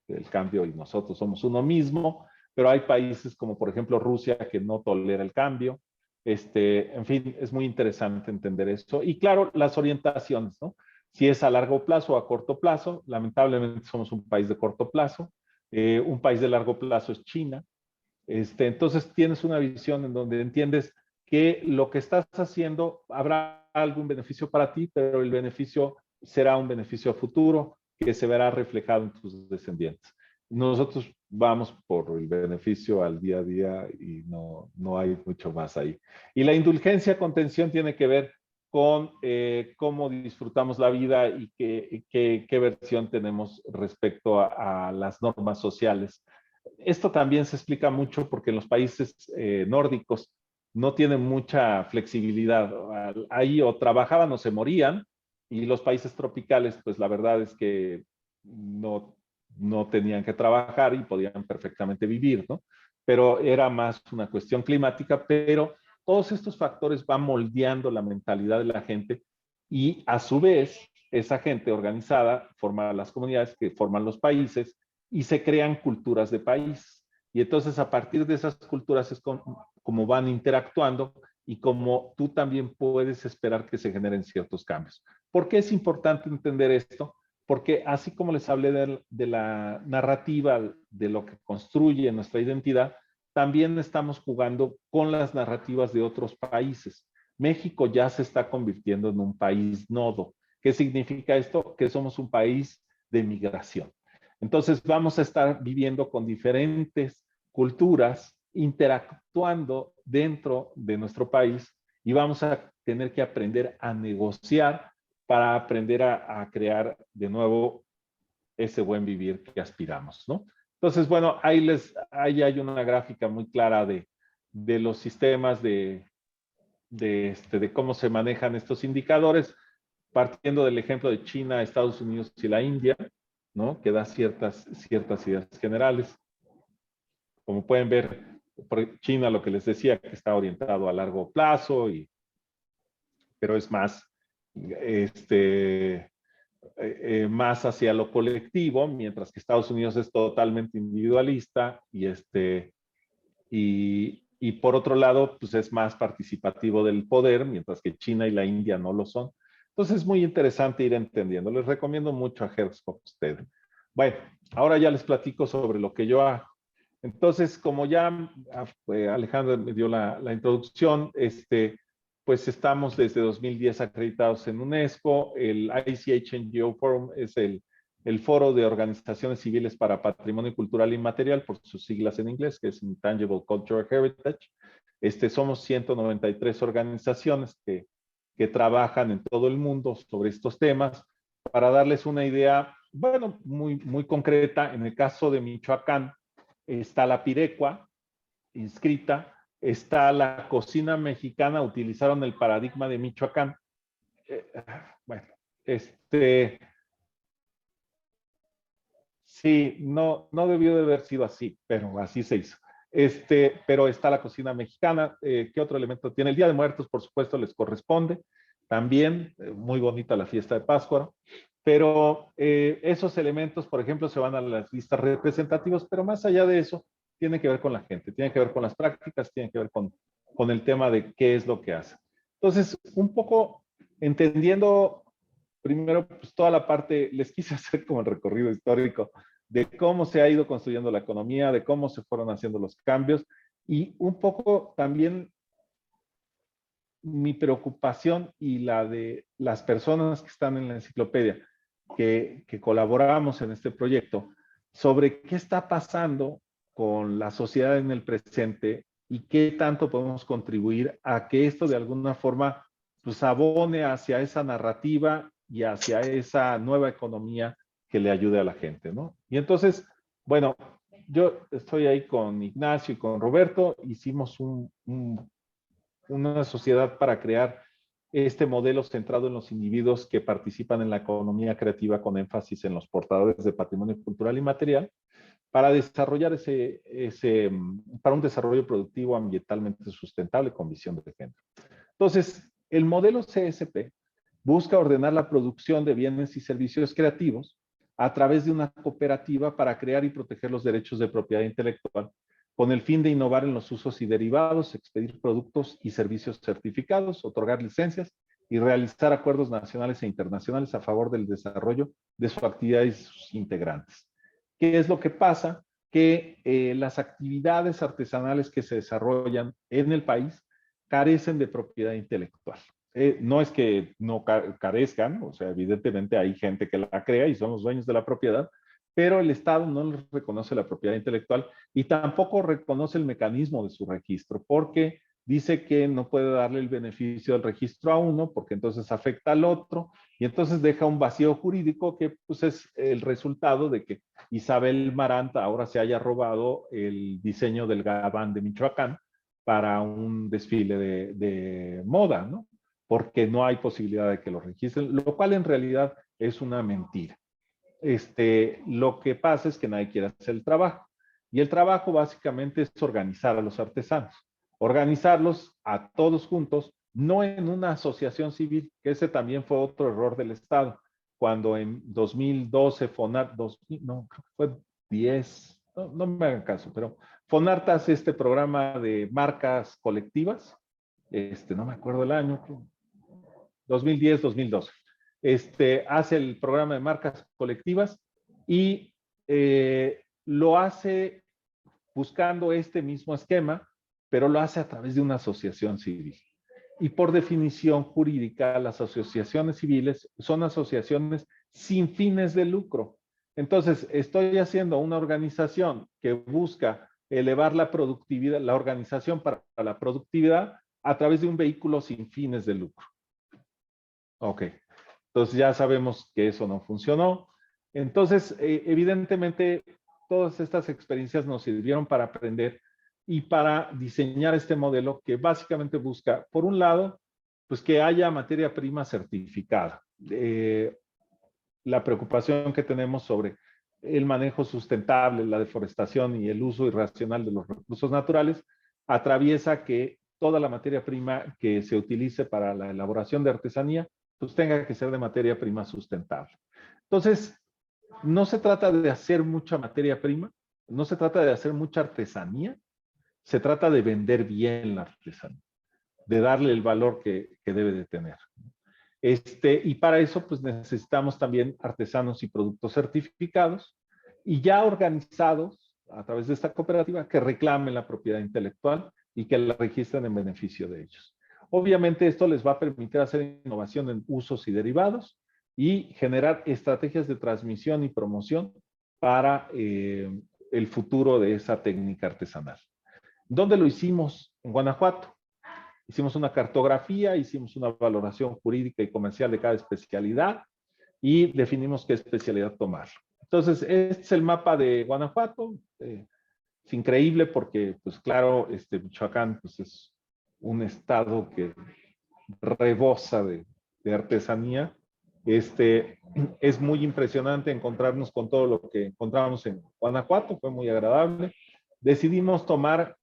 el cambio, y nosotros somos uno mismo, pero hay países como por ejemplo Rusia que no tolera el cambio. En fin, es muy interesante entender eso. Y claro, las orientaciones, ¿no? Si es a largo plazo o a corto plazo, lamentablemente somos un país de corto plazo. Un país de largo plazo es China. Entonces tienes una visión en donde entiendes que lo que estás haciendo habrá algún beneficio para ti, pero el beneficio será un beneficio a futuro que se verá reflejado en tus descendientes. Nosotros vamos por el beneficio al día a día y no hay mucho más ahí. Y la indulgencia contención tiene que ver con cómo disfrutamos la vida y qué versión tenemos respecto a las normas sociales. Esto también se explica mucho porque en los países nórdicos no tienen mucha flexibilidad. Ahí o trabajaban o se morían, y los países tropicales, pues la verdad es que no tenían que trabajar y podían perfectamente vivir, ¿no? Pero era más una cuestión climática, pero todos estos factores van moldeando la mentalidad de la gente y a su vez esa gente organizada forma las comunidades que forman los países y se crean culturas de país. Y entonces a partir de esas culturas es como van interactuando y como tú también puedes esperar que se generen ciertos cambios. ¿Por qué es importante entender esto? Porque así como les hablé de la narrativa, de lo que construye nuestra identidad, también estamos jugando con las narrativas de otros países. México ya se está convirtiendo en un país nodo. ¿Qué significa esto? Que somos un país de migración. Entonces vamos a estar viviendo con diferentes culturas, interactuando dentro de nuestro país y vamos a tener que aprender a negociar para aprender a crear de nuevo ese buen vivir que aspiramos, ¿no? Entonces, bueno, ahí hay una gráfica muy clara de los sistemas de cómo se manejan estos indicadores, partiendo del ejemplo de China, Estados Unidos y la India, ¿no? Que da ciertas ideas generales. Como pueden ver, por China, lo que les decía, que está orientado a largo plazo, pero es más, más hacia lo colectivo, mientras que Estados Unidos es totalmente individualista y por otro lado, pues es más participativo del poder, mientras que China y la India no lo son. Entonces es muy interesante ir entendiendo. Les recomiendo mucho a Herzog-Stede. Bueno, ahora ya les platico sobre lo que yo hago. Entonces, como ya Alejandra me dio la introducción, pues estamos desde 2010 acreditados en UNESCO. El ICH NGO Forum es el foro de organizaciones civiles para patrimonio cultural inmaterial, por sus siglas en inglés, que es Intangible Cultural Heritage. Somos 193 organizaciones que trabajan en todo el mundo sobre estos temas. Para darles una idea, bueno, muy concreta, en el caso de Michoacán, está la pirecua inscrita, está la cocina mexicana, utilizaron el paradigma de Michoacán. Bueno, sí, no debió de haber sido así, pero así se hizo. Pero está la cocina mexicana. ¿Qué otro elemento tiene? El Día de Muertos, por supuesto, les corresponde. También, muy bonita la fiesta de Pascua. Pero esos elementos, por ejemplo, se van a las listas representativas, pero más allá de eso, tiene que ver con la gente, tiene que ver con las prácticas, tiene que ver con el tema de qué es lo que hace. Entonces, un poco entendiendo primero, pues toda la parte, les quise hacer como el recorrido histórico de cómo se ha ido construyendo la economía, de cómo se fueron haciendo los cambios y un poco también mi preocupación y la de las personas que están en la enciclopedia, que colaboramos en este proyecto, sobre qué está pasando con la sociedad en el presente y qué tanto podemos contribuir a que esto de alguna forma pues abone hacia esa narrativa y hacia esa nueva economía que le ayude a la gente, ¿no? Y entonces, bueno, yo estoy ahí con Ignacio y con Roberto, hicimos una sociedad para crear este modelo centrado en los individuos que participan en la economía creativa con énfasis en los portadores de patrimonio cultural y material, para desarrollar para un desarrollo productivo ambientalmente sustentable con visión de género. Entonces, el modelo CSP busca ordenar la producción de bienes y servicios creativos a través de una cooperativa para crear y proteger los derechos de propiedad intelectual con el fin de innovar en los usos y derivados, expedir productos y servicios certificados, otorgar licencias y realizar acuerdos nacionales e internacionales a favor del desarrollo de su actividad y sus integrantes. ¿Qué es lo que pasa? Que las actividades artesanales que se desarrollan en el país carecen de propiedad intelectual. No es que no carezcan, o sea, evidentemente hay gente que la crea y son los dueños de la propiedad, pero el Estado no les reconoce la propiedad intelectual y tampoco reconoce el mecanismo de su registro, porque dice que no puede darle el beneficio del registro a uno, porque entonces afecta al otro, y entonces deja un vacío jurídico que pues, es el resultado de que Isabel Maranta ahora se haya robado el diseño del gabán de Michoacán para un desfile de moda, ¿no? Porque no hay posibilidad de que lo registren, lo cual en realidad es una mentira. Lo que pasa es que nadie quiere hacer el trabajo. Y el trabajo básicamente es organizar a los artesanos, organizarlos a todos juntos, no en una asociación civil, que ese también fue otro error del Estado, cuando en 2012 FONAR, no, creo que fue 10, no me hagan caso, pero FONART hace este programa de marcas colectivas, no me acuerdo el año, 2010, 2012. Hace el programa de marcas colectivas y lo hace buscando este mismo esquema, pero lo hace a través de una asociación civil. Y por definición jurídica, las asociaciones civiles son asociaciones sin fines de lucro. Entonces, estoy haciendo una organización que busca elevar la productividad, la organización para la productividad a través de un vehículo sin fines de lucro. Ok, entonces ya sabemos que eso no funcionó. Entonces, evidentemente, todas estas experiencias nos sirvieron para aprender y para diseñar este modelo que básicamente busca, por un lado, pues que haya materia prima certificada. La preocupación que tenemos sobre el manejo sustentable, la deforestación y el uso irracional de los recursos naturales atraviesa que toda la materia prima que se utilice para la elaboración de artesanía pues tenga que ser de materia prima sustentable. Entonces, no se trata de hacer mucha materia prima, no se trata de hacer mucha artesanía, se trata de vender bien la artesanía, de darle el valor que debe de tener. Y para eso, pues necesitamos también artesanos y productos certificados y ya organizados a través de esta cooperativa que reclamen la propiedad intelectual y que la registren en beneficio de ellos. Obviamente esto les va a permitir hacer innovación en usos y derivados y generar estrategias de transmisión y promoción para el futuro de esa técnica artesanal. ¿Dónde lo hicimos? En Guanajuato. Hicimos una cartografía, hicimos una valoración jurídica y comercial de cada especialidad y definimos qué especialidad tomar. Entonces, este es el mapa de Guanajuato. Es increíble porque, pues claro, Michoacán pues, es un estado que rebosa de artesanía. Es muy impresionante encontrarnos con todo lo que encontramos en Guanajuato, fue muy agradable. Decidimos tomar,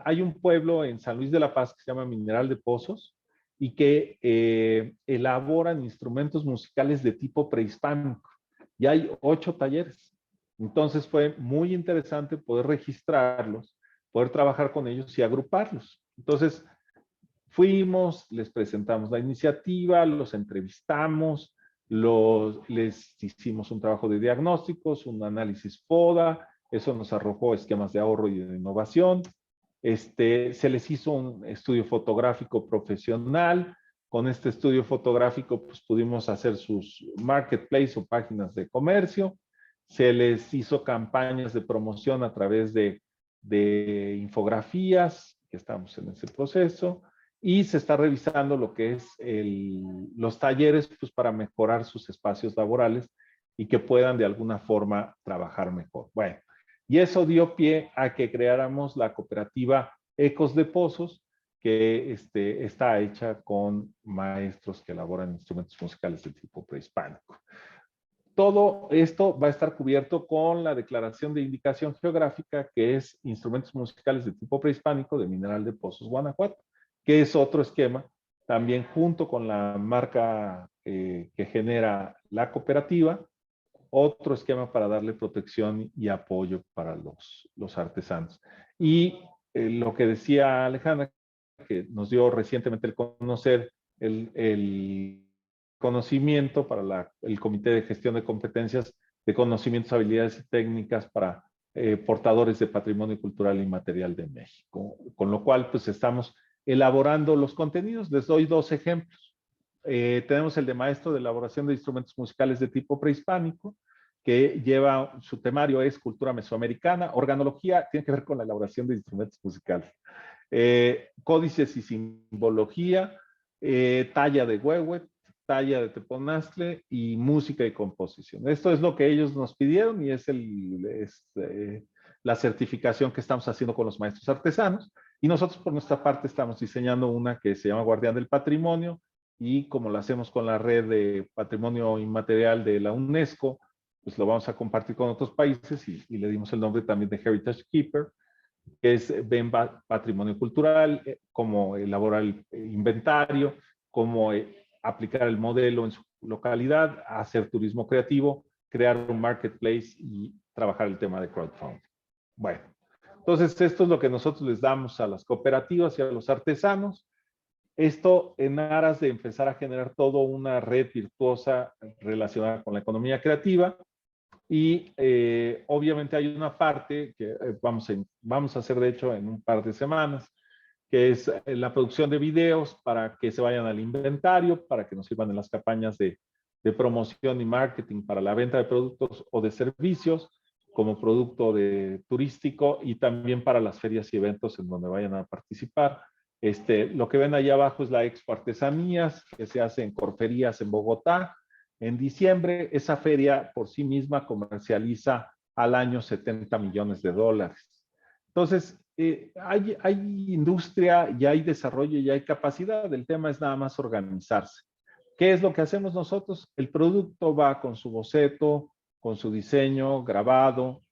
hay un pueblo en San Luis de la Paz que se llama Mineral de Pozos y que elaboran instrumentos musicales de tipo prehispánico. Y hay 8 talleres. Entonces fue muy interesante poder registrarlos, poder trabajar con ellos y agruparlos. Entonces, fuimos, les presentamos la iniciativa, los entrevistamos, les hicimos un trabajo de diagnósticos, un análisis FODA, eso nos arrojó esquemas de ahorro y de innovación. Se les hizo un estudio fotográfico profesional. Con este estudio fotográfico pues, pudimos hacer sus marketplace o páginas de comercio. Se les hizo campañas de promoción a través de infografías, que estamos en ese proceso. Y se está revisando lo que es los talleres pues, para mejorar sus espacios laborales y que puedan de alguna forma trabajar mejor. Bueno, y eso dio pie a que creáramos la cooperativa Ecos de Pozos, que está hecha con maestros que elaboran instrumentos musicales de tipo prehispánico. Todo esto va a estar cubierto con la declaración de indicación geográfica, que es instrumentos musicales de tipo prehispánico de Mineral de Pozos, Guanajuato, que es otro esquema, también junto con la marca que genera la cooperativa, otro esquema para darle protección y apoyo para los artesanos. Y lo que decía Alejandra, que nos dio recientemente el conocer el conocimiento para el Comité de Gestión de Competencias de Conocimientos, Habilidades y Técnicas para portadores de patrimonio cultural inmaterial de México. Con lo cual, pues estamos elaborando los contenidos. Les doy 2 ejemplos. Tenemos el de maestro de elaboración de instrumentos musicales de tipo prehispánico, que lleva, su temario es cultura mesoamericana, organología, tiene que ver con la elaboración de instrumentos musicales, códices y simbología, talla de huehuet, talla de teponaztle y música y composición. Esto es lo que ellos nos pidieron y es la certificación que estamos haciendo con los maestros artesanos. Y nosotros por nuestra parte estamos diseñando una que se llama Guardián del Patrimonio y como lo hacemos con la red de patrimonio inmaterial de la UNESCO, pues lo vamos a compartir con otros países y le dimos el nombre también de Heritage Keeper, que es ven patrimonio cultural, cómo elaborar el inventario, cómo aplicar el modelo en su localidad, hacer turismo creativo, crear un marketplace y trabajar el tema de crowdfunding. Bueno, entonces esto es lo que nosotros les damos a las cooperativas y a los artesanos. Esto en aras de empezar a generar toda una red virtuosa relacionada con la economía creativa. Y obviamente hay una parte que vamos a hacer de hecho en un par de semanas, que es la producción de videos para que se vayan al inventario, para que nos sirvan en las campañas de promoción y marketing para la venta de productos o de servicios, como producto turístico, y también para las ferias y eventos en donde vayan a participar. Lo que ven ahí abajo es la Expo Artesanías, que se hace en Corferías en Bogotá. En diciembre, esa feria por sí misma comercializa al año 70 millones de dólares. Entonces, hay industria, ya hay desarrollo, ya hay capacidad. El tema es nada más organizarse. ¿Qué es lo que hacemos nosotros? El producto va con su boceto, con su diseño grabado,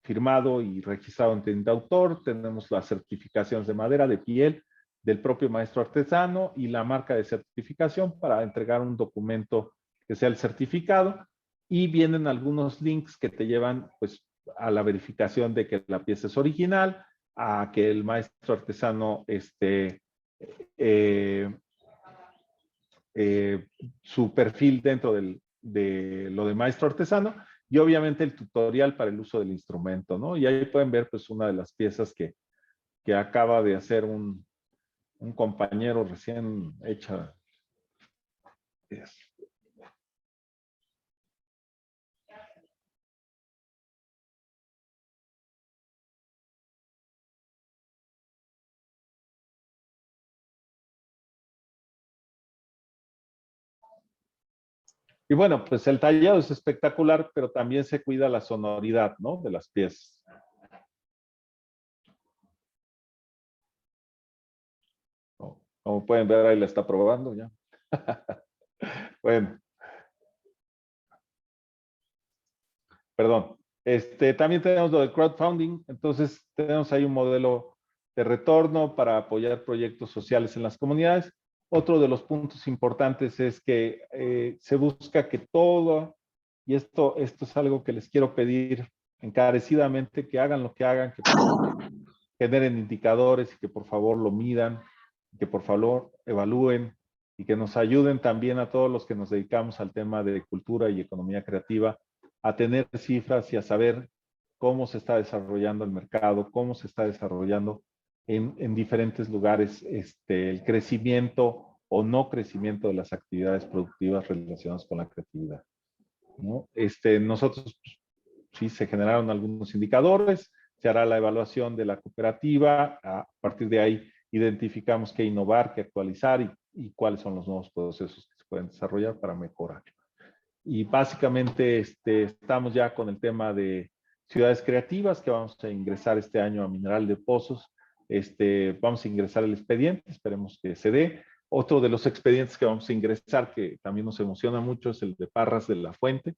firmado y registrado en tienda de autor. Tenemos las certificaciones de madera, de piel, del propio maestro artesano y la marca de certificación para entregar un documento que sea el certificado. Y vienen algunos links que te llevan pues, a la verificación de que la pieza es original, a que el maestro artesano su perfil dentro de lo de maestro artesano, y obviamente el tutorial para el uso del instrumento, ¿no? Y ahí pueden ver pues una de las piezas que acaba de hacer un compañero recién hecha. Y bueno, pues el tallado es espectacular, pero también se cuida la sonoridad, ¿no? De las piezas. Como pueden ver, ahí la está probando ya. Bueno. Perdón. También tenemos lo de crowdfunding. Entonces, tenemos ahí un modelo de retorno para apoyar proyectos sociales en las comunidades. Otro de los puntos importantes es que se busca que todo, y esto es algo que les quiero pedir encarecidamente, que hagan lo que hagan, que generen indicadores y que por favor lo midan, que por favor evalúen y que nos ayuden también a todos los que nos dedicamos al tema de cultura y economía creativa a tener cifras y a saber cómo se está desarrollando el mercado, cómo se está desarrollando en diferentes lugares el crecimiento o no crecimiento de las actividades productivas relacionadas con la creatividad, ¿no? Nosotros sí se generaron algunos indicadores, se hará la evaluación de la cooperativa, a partir de ahí identificamos qué innovar, qué actualizar y cuáles son los nuevos procesos que se pueden desarrollar para mejorar. Y básicamente estamos ya con el tema de ciudades creativas que vamos a ingresar este año a Mineral de Pozos. Vamos a ingresar el expediente, esperemos que se dé. Otro de los expedientes que vamos a ingresar, que también nos emociona mucho, es el de Parras de la Fuente,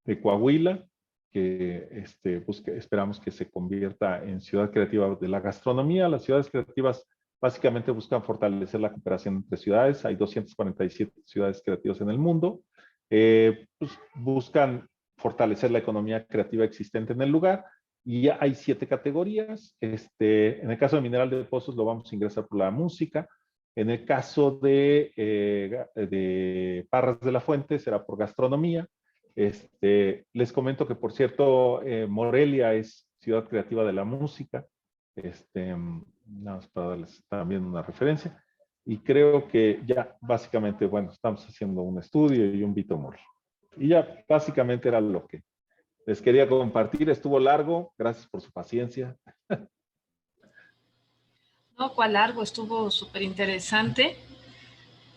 de Coahuila, que esperamos que se convierta en ciudad creativa de la gastronomía. Las ciudades creativas básicamente buscan fortalecer la cooperación entre ciudades. Hay 247 ciudades creativas en el mundo. Pues buscan fortalecer la economía creativa existente en el lugar, y hay 7 categorías. En el caso de Mineral de Pozos lo vamos a ingresar por la música. En el caso de Parras de la Fuente será por gastronomía. Les comento que, por cierto, Morelia es ciudad creativa de la música. Nada más para darles también una referencia. Y creo que ya básicamente, bueno, estamos haciendo un estudio y un bitomol. Y ya básicamente era lo que les quería compartir. Estuvo largo, gracias por su paciencia. No, cuál largo, estuvo súper interesante.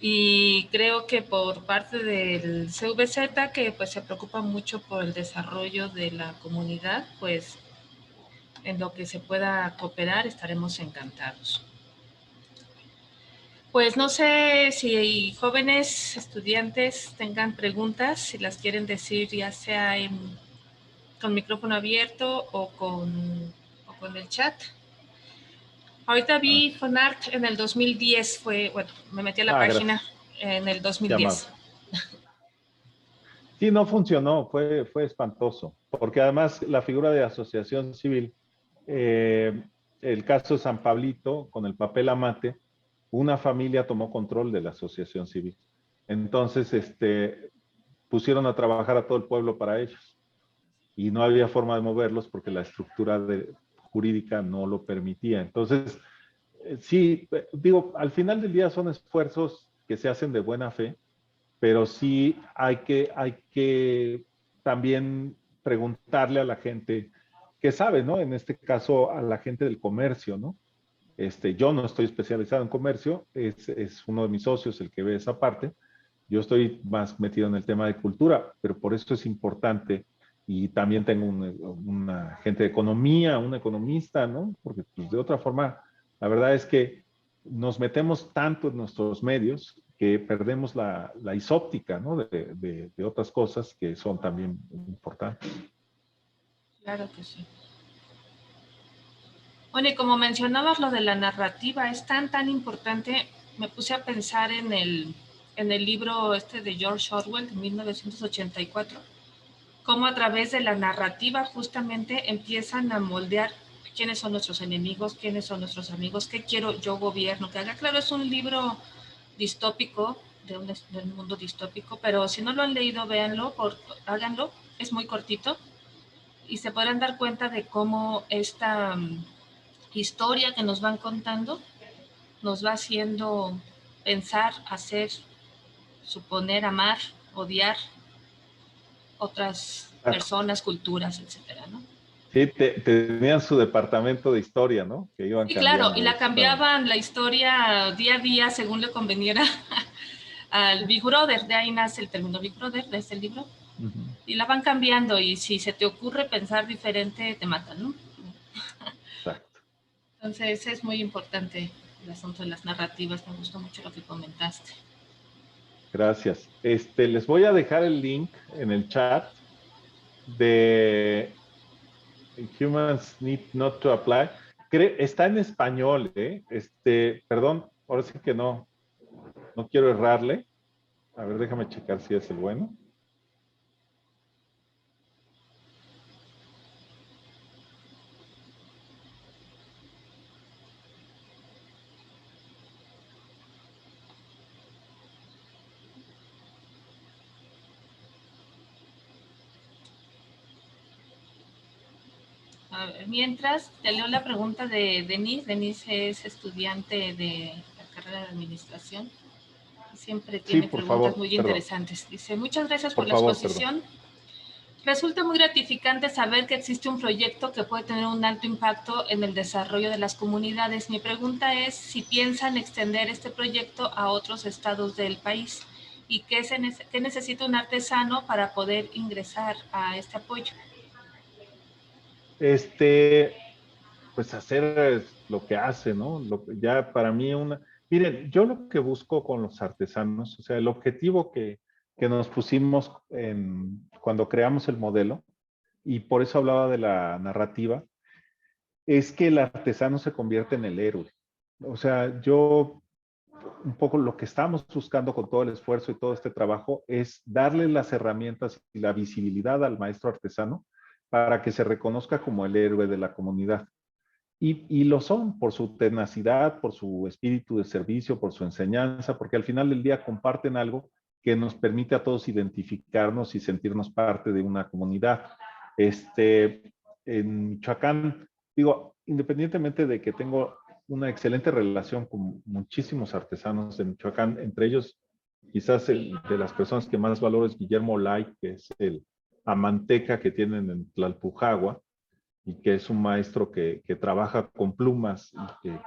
Y creo que por parte del CVZ, que pues se preocupa mucho por el desarrollo de la comunidad, pues en lo que se pueda cooperar estaremos encantados. Pues no sé si jóvenes estudiantes tengan preguntas, si las quieren decir ya sea con micrófono abierto o con el chat. Ahorita vi Fonart en el 2010, bueno, me metí a la página en el 2010. Sí, no funcionó, fue espantoso, porque además la figura de asociación civil, el caso de San Pablito, con el papel amate, una familia tomó control de la asociación civil. Entonces, pusieron a trabajar a todo el pueblo para ellos. Y no había forma de moverlos porque la estructura jurídica no lo permitía. Entonces, Sí, digo, al final del día son esfuerzos que se hacen de buena fe, pero sí hay que también preguntarle a la gente que sabe, ¿no? En este caso, a la gente del comercio, ¿no? Yo no estoy especializado en comercio, es uno de mis socios el que ve esa parte. Yo estoy más metido en el tema de cultura, pero por eso es importante. Y también tengo una gente de economía, un economista, ¿no? Porque pues, de otra forma, la verdad es que nos metemos tanto en nuestros medios que perdemos la isóptica, ¿no? De otras cosas que son también importantes. Claro que sí. Bueno, y como mencionabas lo de la narrativa, es tan importante, me puse a pensar en el libro este de George Orwell de 1984, cómo a través de la narrativa justamente empiezan a moldear quiénes son nuestros enemigos, quiénes son nuestros amigos, qué quiero yo gobierno que haga. Claro, es un libro distópico, de un mundo distópico, pero si no lo han leído, véanlo, háganlo, es muy cortito y se podrán dar cuenta de cómo esta historia que nos van contando nos va haciendo pensar, hacer, suponer, amar, odiar otras Claro. personas, culturas, etcétera, ¿no? Sí, tenían su departamento de historia, ¿no? Que iban Sí, claro, y cambiando. la Eso está. cambiaban la historia día a día según le conveniera al Big Brother, de ahí nace el término Big Brother, de este libro, Ujú. y la van cambiando y si se te ocurre pensar diferente, te matan, ¿no? Exacto. Entonces es muy importante el asunto de las narrativas, me gustó mucho lo que comentaste. Gracias. Les voy a dejar el link en el chat de Humans Need Not to Apply. Está en español, ¿eh? Perdón, ahora sí que no quiero errarle. A ver, déjame checar si es el bueno. A ver, mientras, te leo la pregunta de Denise. Denise es estudiante de la carrera de administración. Siempre Sí, tiene por preguntas favor, muy perdón. interesantes. Dice, muchas gracias por Por la favor, perdón. exposición. Resulta muy gratificante saber que existe un proyecto que puede tener un alto impacto en el desarrollo de las comunidades. Mi pregunta es si piensan extender este proyecto a otros estados del país y qué necesita un artesano para poder ingresar a este apoyo. Este, pues hacer lo que hace, ¿no? Ya para mí Miren, yo lo que busco con los artesanos, o sea, el objetivo que nos pusimos cuando creamos el modelo, y por eso hablaba de la narrativa, es que el artesano se convierte en el héroe. O sea, yo un poco lo que estamos buscando con todo el esfuerzo y todo este trabajo es darle las herramientas y la visibilidad al maestro artesano para que se reconozca como el héroe de la comunidad. Y lo son por su tenacidad, por su espíritu de servicio, por su enseñanza, porque al final del día comparten algo que nos permite a todos identificarnos y sentirnos parte de una comunidad. En Michoacán, digo, independientemente de que tengo una excelente relación con muchísimos artesanos de Michoacán, entre ellos quizás de las personas que más valoro es Guillermo Lai, que es el amanteca que tienen en Tlalpujagua, y que es un maestro que trabaja con plumas y que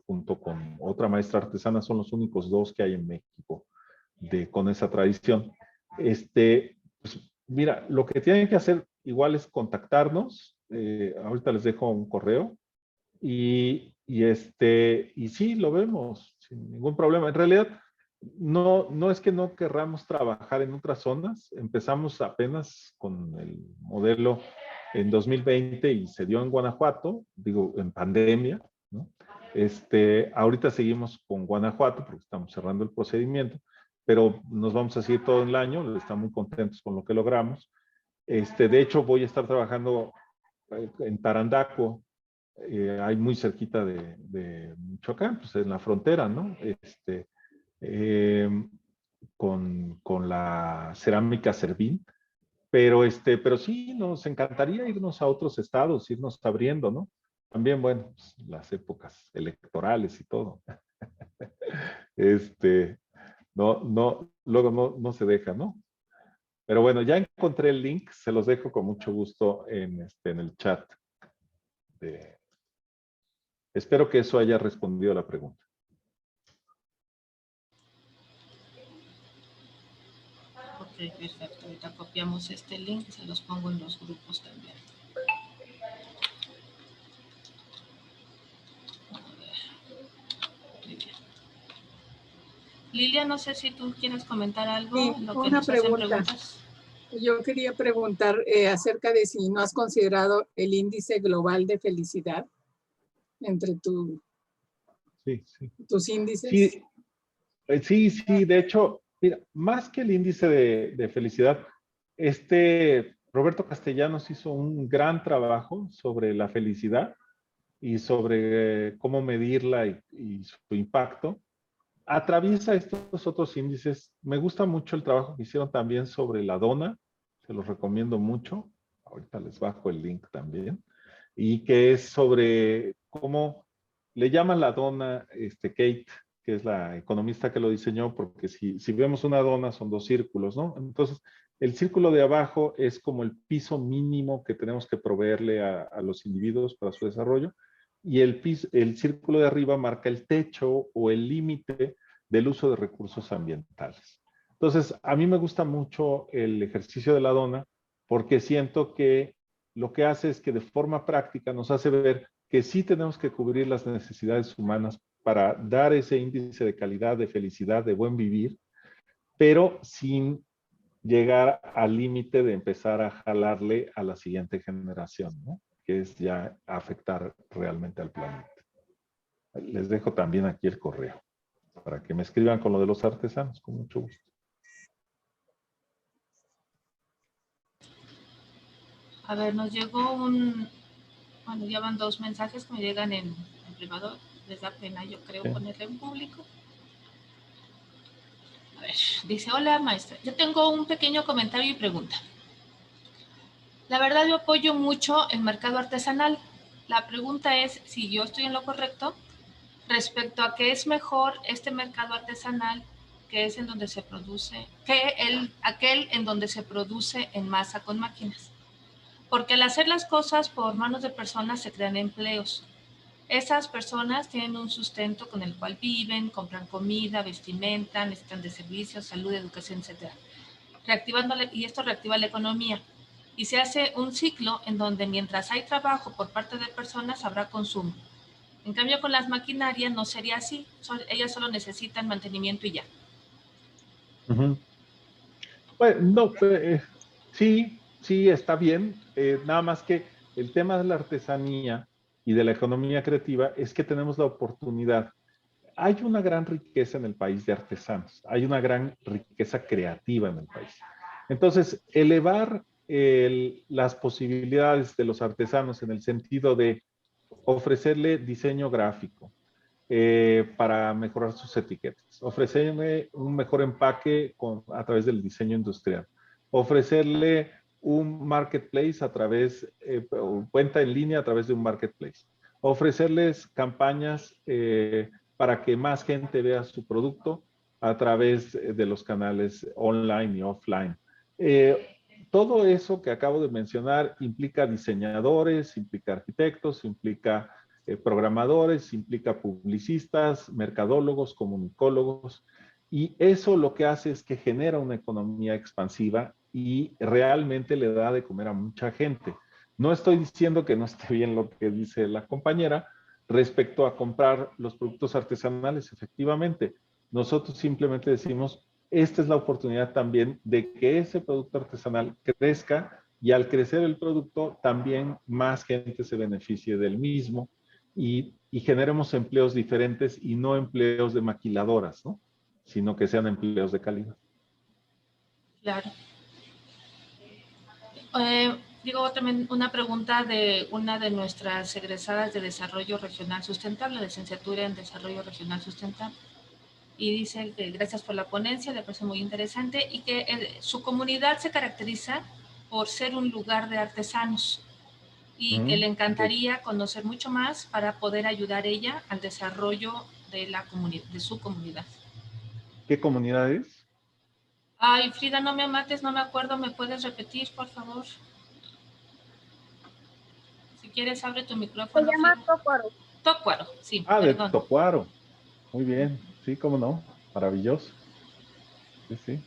junto con otra maestra artesana son los únicos dos que hay en México con esa tradición. Pues, mira, lo que tienen que hacer igual es contactarnos. Ahorita les dejo un correo y sí, lo vemos sin ningún problema. En realidad, no es que no querramos trabajar en otras zonas. Empezamos apenas con el modelo en 2020 y se dio en Guanajuato, digo, en pandemia, ¿no? Ahorita seguimos con Guanajuato porque estamos cerrando el procedimiento, pero nos vamos a seguir todo el año. Estamos muy contentos con lo que logramos. De hecho, voy a estar trabajando en Tarandaco, hay muy cerquita de Michoacán, pues en la frontera, ¿no? Eh, con la cerámica Servín, pero sí, nos encantaría irnos a otros estados, irnos abriendo, ¿no? también, bueno, pues, las épocas electorales y todo. Luego no se deja, ¿no? Pero bueno, ya encontré el link, se los dejo con mucho gusto en el chat. Espero que eso haya respondido a la pregunta. Ok, perfecto. Ahorita copiamos este link y se los pongo en los grupos también. A ver. Muy bien. Lilia, no sé si tú quieres comentar algo Sí, en lo que una nos hacen pregunta. preguntas. Yo quería preguntar acerca de si no has considerado el índice global de felicidad entre Sí, sí. tus índices. Sí, de hecho, mira, más que el índice de felicidad, Roberto Castellanos hizo un gran trabajo sobre la felicidad y sobre cómo medirla y su impacto. Atraviesa estos otros índices. Me gusta mucho el trabajo que hicieron también sobre la dona, se los recomiendo mucho. Ahorita les bajo el link también. Y que es sobre cómo le llaman la dona Kate, que es la economista que lo diseñó, porque si vemos una dona son dos círculos, ¿no? Entonces, el círculo de abajo es como el piso mínimo que tenemos que proveerle a los individuos para su desarrollo, y el círculo de arriba marca el techo o el límite del uso de recursos ambientales. Entonces, a mí me gusta mucho el ejercicio de la dona porque siento que lo que hace es que de forma práctica nos hace ver que sí tenemos que cubrir las necesidades humanas para dar ese índice de calidad, de felicidad, de buen vivir, pero sin llegar al límite de empezar a jalarle a la siguiente generación, ¿no? Que es ya afectar realmente al planeta. Les dejo también aquí el correo para que me escriban con lo de los artesanos, con mucho gusto. A ver, nos llegó bueno, ya van 2 mensajes que me llegan en privado. Les da pena, yo creo, ponerle en público. A ver, dice, hola maestra, yo tengo un pequeño comentario y pregunta. La verdad yo apoyo mucho el mercado artesanal. La pregunta es si yo estoy en lo correcto respecto a que es mejor este mercado artesanal que es en donde se produce, aquel en donde se produce en masa con máquinas. Porque al hacer las cosas por manos de personas se crean empleos. Esas personas tienen un sustento con el cual viven, compran comida, vestimenta, necesitan de servicios, salud, educación, etc. Y esto reactiva la economía. Y se hace un ciclo en donde mientras hay trabajo por parte de personas habrá consumo. En cambio con las maquinarias no sería así, ellas solo necesitan mantenimiento y ya. Bueno, no, sí, está bien. Nada más que el tema de la artesanía y de la economía creativa es que tenemos la oportunidad. Hay una gran riqueza en el país de artesanos, hay una gran riqueza creativa en el país. Entonces, elevar las posibilidades de los artesanos en el sentido de ofrecerle diseño gráfico, para mejorar sus etiquetas, ofrecerle un mejor empaque a través del diseño industrial, ofrecerle un marketplace cuenta en línea a través de un marketplace, ofrecerles campañas para que más gente vea su producto a través de los canales online y offline. Todo eso que acabo de mencionar implica diseñadores, implica arquitectos, implica programadores, implica publicistas, mercadólogos, comunicólogos, y eso lo que hace es que genera una economía expansiva y realmente le da de comer a mucha gente. No estoy diciendo que no esté bien lo que dice la compañera respecto a comprar los productos artesanales, efectivamente. Nosotros simplemente decimos, esta es la oportunidad también de que ese producto artesanal crezca y al crecer el producto también más gente se beneficie del mismo y generemos empleos diferentes y no empleos de maquiladoras, ¿no? Sino que sean empleos de calidad. Claro. También una pregunta de una de nuestras egresadas de Desarrollo Regional Sustentable, la licenciatura en Desarrollo Regional Sustentable. Y dice que gracias por la ponencia, le parece muy interesante y que su comunidad se caracteriza por ser un lugar de artesanos y que le encantaría conocer mucho más para poder ayudar ella al desarrollo de de su comunidad. ¿Qué comunidad es? Ay, Frida, no me mates, no me acuerdo, ¿me puedes repetir, por favor? Si quieres, abre tu micrófono. Se llama Frida. Tócuaro. Tócuaro, sí, Ah, de perdón. Tocuaro. Muy bien. Sí, cómo no. Maravilloso. Sí, sí.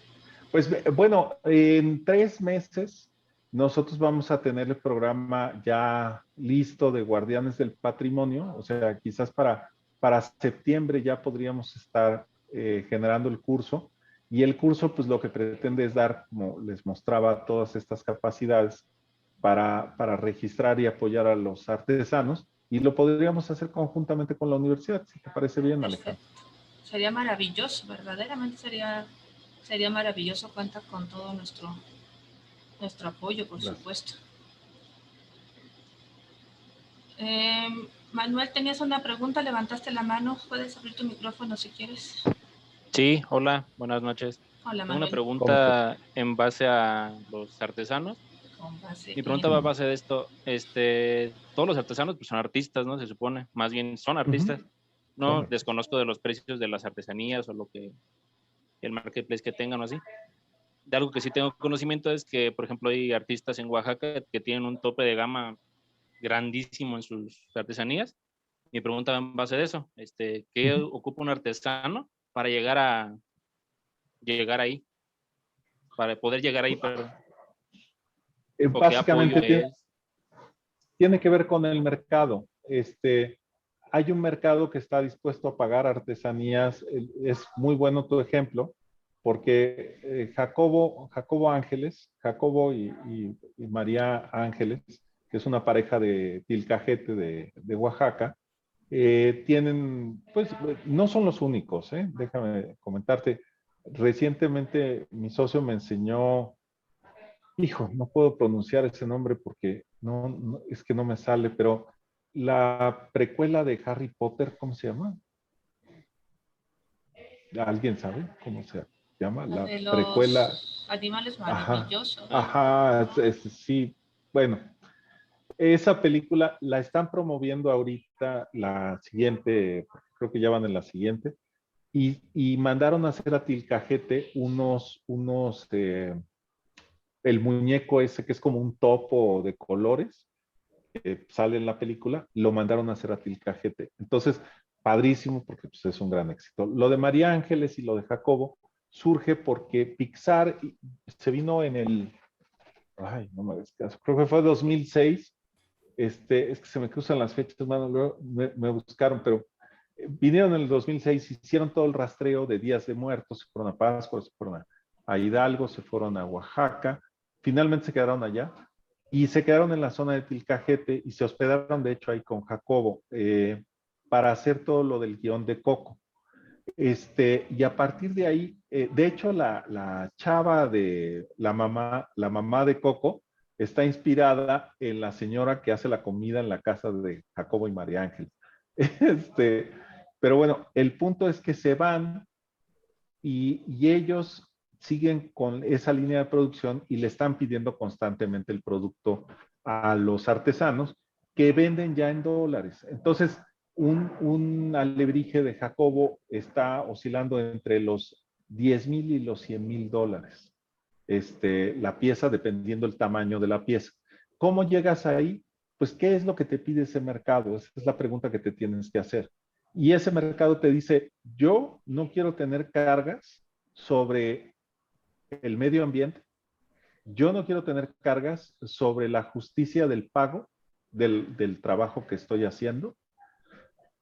Pues bueno, en 3 meses nosotros vamos a tener el programa ya listo de Guardianes del Patrimonio. O sea, quizás para septiembre ya podríamos estar generando el curso. Y el curso, pues lo que pretende es dar, como les mostraba, todas estas capacidades para registrar y apoyar a los artesanos. Y lo podríamos hacer conjuntamente con la universidad, si te parece bien, Alejandro. Sería maravilloso, verdaderamente sería maravilloso. Cuenta con todo nuestro apoyo, por Gracias. supuesto. Manuel, tenías una pregunta, levantaste la mano, puedes abrir tu micrófono si quieres. Sí, hola, buenas noches. Hola, Tengo una Manuel. ¿Cómo estás? pregunta en base a los artesanos. Con base Mi pregunta va a base de esto. Todos los artesanos pues, son artistas, ¿no? Se supone, más bien son artistas. No Son- desconozco de los precios de las artesanías o lo que el marketplace que tengan o así. De algo que sí tengo conocimiento es que, por ejemplo, hay artistas en Oaxaca que tienen un tope de gama grandísimo en sus artesanías. Mi pregunta va en base de eso. ¿Qué ocupa un artesano para llegar ahí? Para poder llegar ahí, perdón. ¿O qué apoyo Básicamente es? tiene que ver con el mercado. Hay un mercado que está dispuesto a pagar artesanías. Es muy bueno tu ejemplo, porque Jacobo Ángeles, Jacobo y María Ángeles, que es una pareja de Tilcajete de Oaxaca, tienen, pues, no son los únicos, ¿eh? Déjame comentarte. Recientemente mi socio me enseñó, hijo, no puedo pronunciar ese nombre porque es que no me sale, pero la precuela de Harry Potter, ¿cómo se llama? ¿Alguien sabe cómo se llama? La La de precuela. los animales Ajá, maravillosos. ajá, sí. Bueno, esa película la están promoviendo ahorita, la siguiente, creo que ya van en la siguiente, y mandaron a hacer a Tilcajete el muñeco ese que es como un topo de colores, que sale en la película, lo mandaron a hacer a Tilcajete. Entonces, padrísimo porque pues, es un gran éxito. Lo de María Ángeles y lo de Jacobo surge porque Pixar se vino ay, no me descaso, creo que fue 2006. Es que se me cruzan las fechas, mano, luego me buscaron, pero vinieron en el 2006, hicieron todo el rastreo de días de muertos, se fueron a Pascua, se fueron a Hidalgo, se fueron a Oaxaca, finalmente se quedaron allá y se quedaron en la zona de Tilcajete y se hospedaron de hecho ahí con Jacobo para hacer todo lo del guión de Coco. Y a partir de ahí, de hecho la chava de la mamá de Coco está inspirada en la señora que hace la comida en la casa de Jacobo y María Ángel. Este, pero bueno, el punto es que se van y ellos siguen con esa línea de producción y le están pidiendo constantemente el producto a los artesanos que venden ya en dólares. Entonces, un alebrije de Jacobo está oscilando entre los 10,000 y los 100,000 dólares. La pieza, dependiendo del tamaño de la pieza. ¿Cómo llegas ahí? Pues, ¿qué es lo que te pide ese mercado? Esa es la pregunta que te tienes que hacer. Y ese mercado te dice, yo no quiero tener cargas sobre el medio ambiente, yo no quiero tener cargas sobre la justicia del pago del trabajo que estoy haciendo,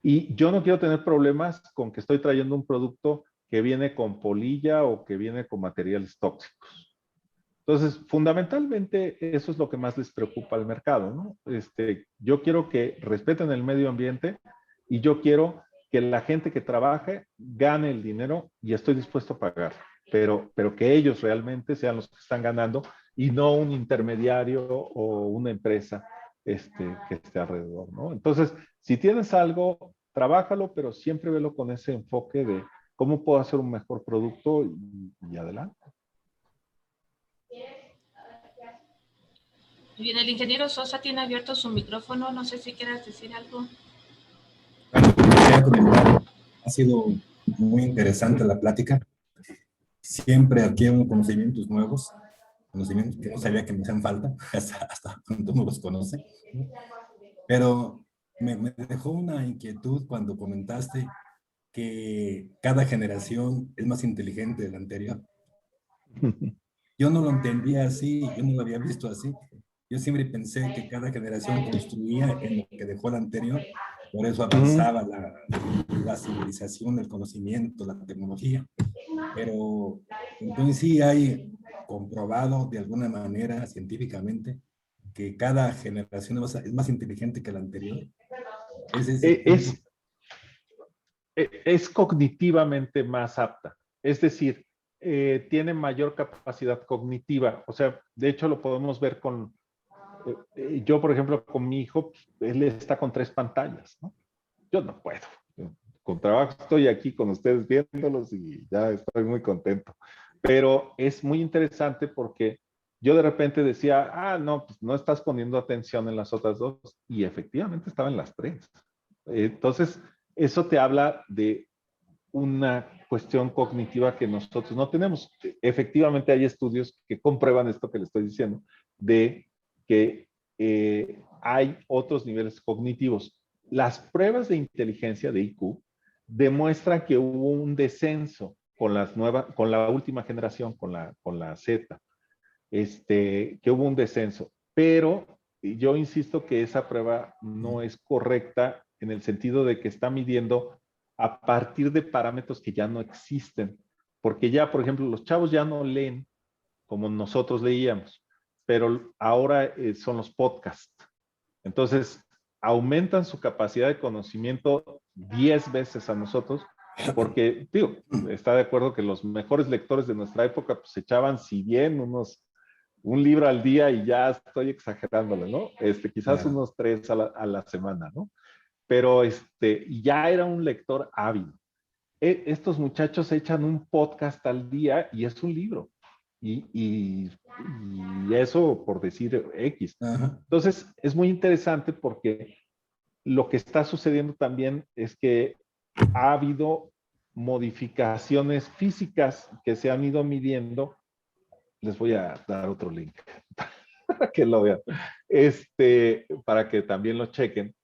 y yo no quiero tener problemas con que estoy trayendo un producto que viene con polilla o que viene con materiales tóxicos. Entonces, fundamentalmente, eso es lo que más les preocupa al mercado, ¿no? Yo quiero que respeten el medio ambiente y yo quiero que la gente que trabaje gane el dinero y estoy dispuesto a pagar, pero que ellos realmente sean los que están ganando y no un intermediario o una empresa que esté alrededor, ¿no? Entonces, si tienes algo, trabájalo, pero siempre velo con ese enfoque de cómo puedo hacer un mejor producto y adelante. Muy bien, el ingeniero Sosa tiene abierto su micrófono. No sé si quieras decir algo. Quería comentar, ha sido muy interesante la plática. Siempre adquiero conocimientos nuevos, conocimientos que no sabía que me hacían falta, hasta cuando uno los conoce. Pero me dejó una inquietud cuando comentaste que cada generación es más inteligente de la anterior. Yo no lo entendía así, yo no lo había visto así. Yo siempre pensé que cada generación construía en lo que dejó la anterior, por eso avanzaba la civilización, el conocimiento, la tecnología. Pero entonces sí hay comprobado de alguna manera científicamente que cada generación es más inteligente que la anterior. Ese es el punto. Es cognitivamente más apta. Es decir, tiene mayor capacidad cognitiva. O sea, de hecho lo podemos ver con, yo por ejemplo con mi hijo, él está con 3 pantallas, ¿no? Yo no puedo. Con trabajo estoy aquí con ustedes viéndolos y ya estoy muy contento. Pero es muy interesante porque yo de repente decía, no, pues no estás poniendo atención en las otras 2 y efectivamente estaba en las 3. Entonces, eso te habla de una cuestión cognitiva que nosotros no tenemos. Efectivamente hay estudios que comprueban esto que le estoy diciendo, de que hay otros niveles cognitivos. Las pruebas de inteligencia de IQ demuestran que hubo un descenso con con la última generación, con la Z, que hubo un descenso. Pero yo insisto que esa prueba no es correcta en el sentido de que está midiendo a partir de parámetros que ya no existen. Porque ya, por ejemplo, los chavos ya no leen como nosotros leíamos, pero ahora son los podcasts. Entonces, aumentan su capacidad de conocimiento 10 veces a nosotros, porque, digo, está de acuerdo que los mejores lectores de nuestra época pues echaban, si bien un libro al día y ya estoy exagerándole, ¿no? Quizás unos 3 a la semana, ¿no? Pero ya era un lector ávido. Estos muchachos echan un podcast al día y es un libro. Y eso por decir X. Ajá. Entonces, es muy interesante porque lo que está sucediendo también es que ha habido modificaciones físicas que se han ido midiendo. Les voy a dar otro link para que lo vean, para que también lo chequen,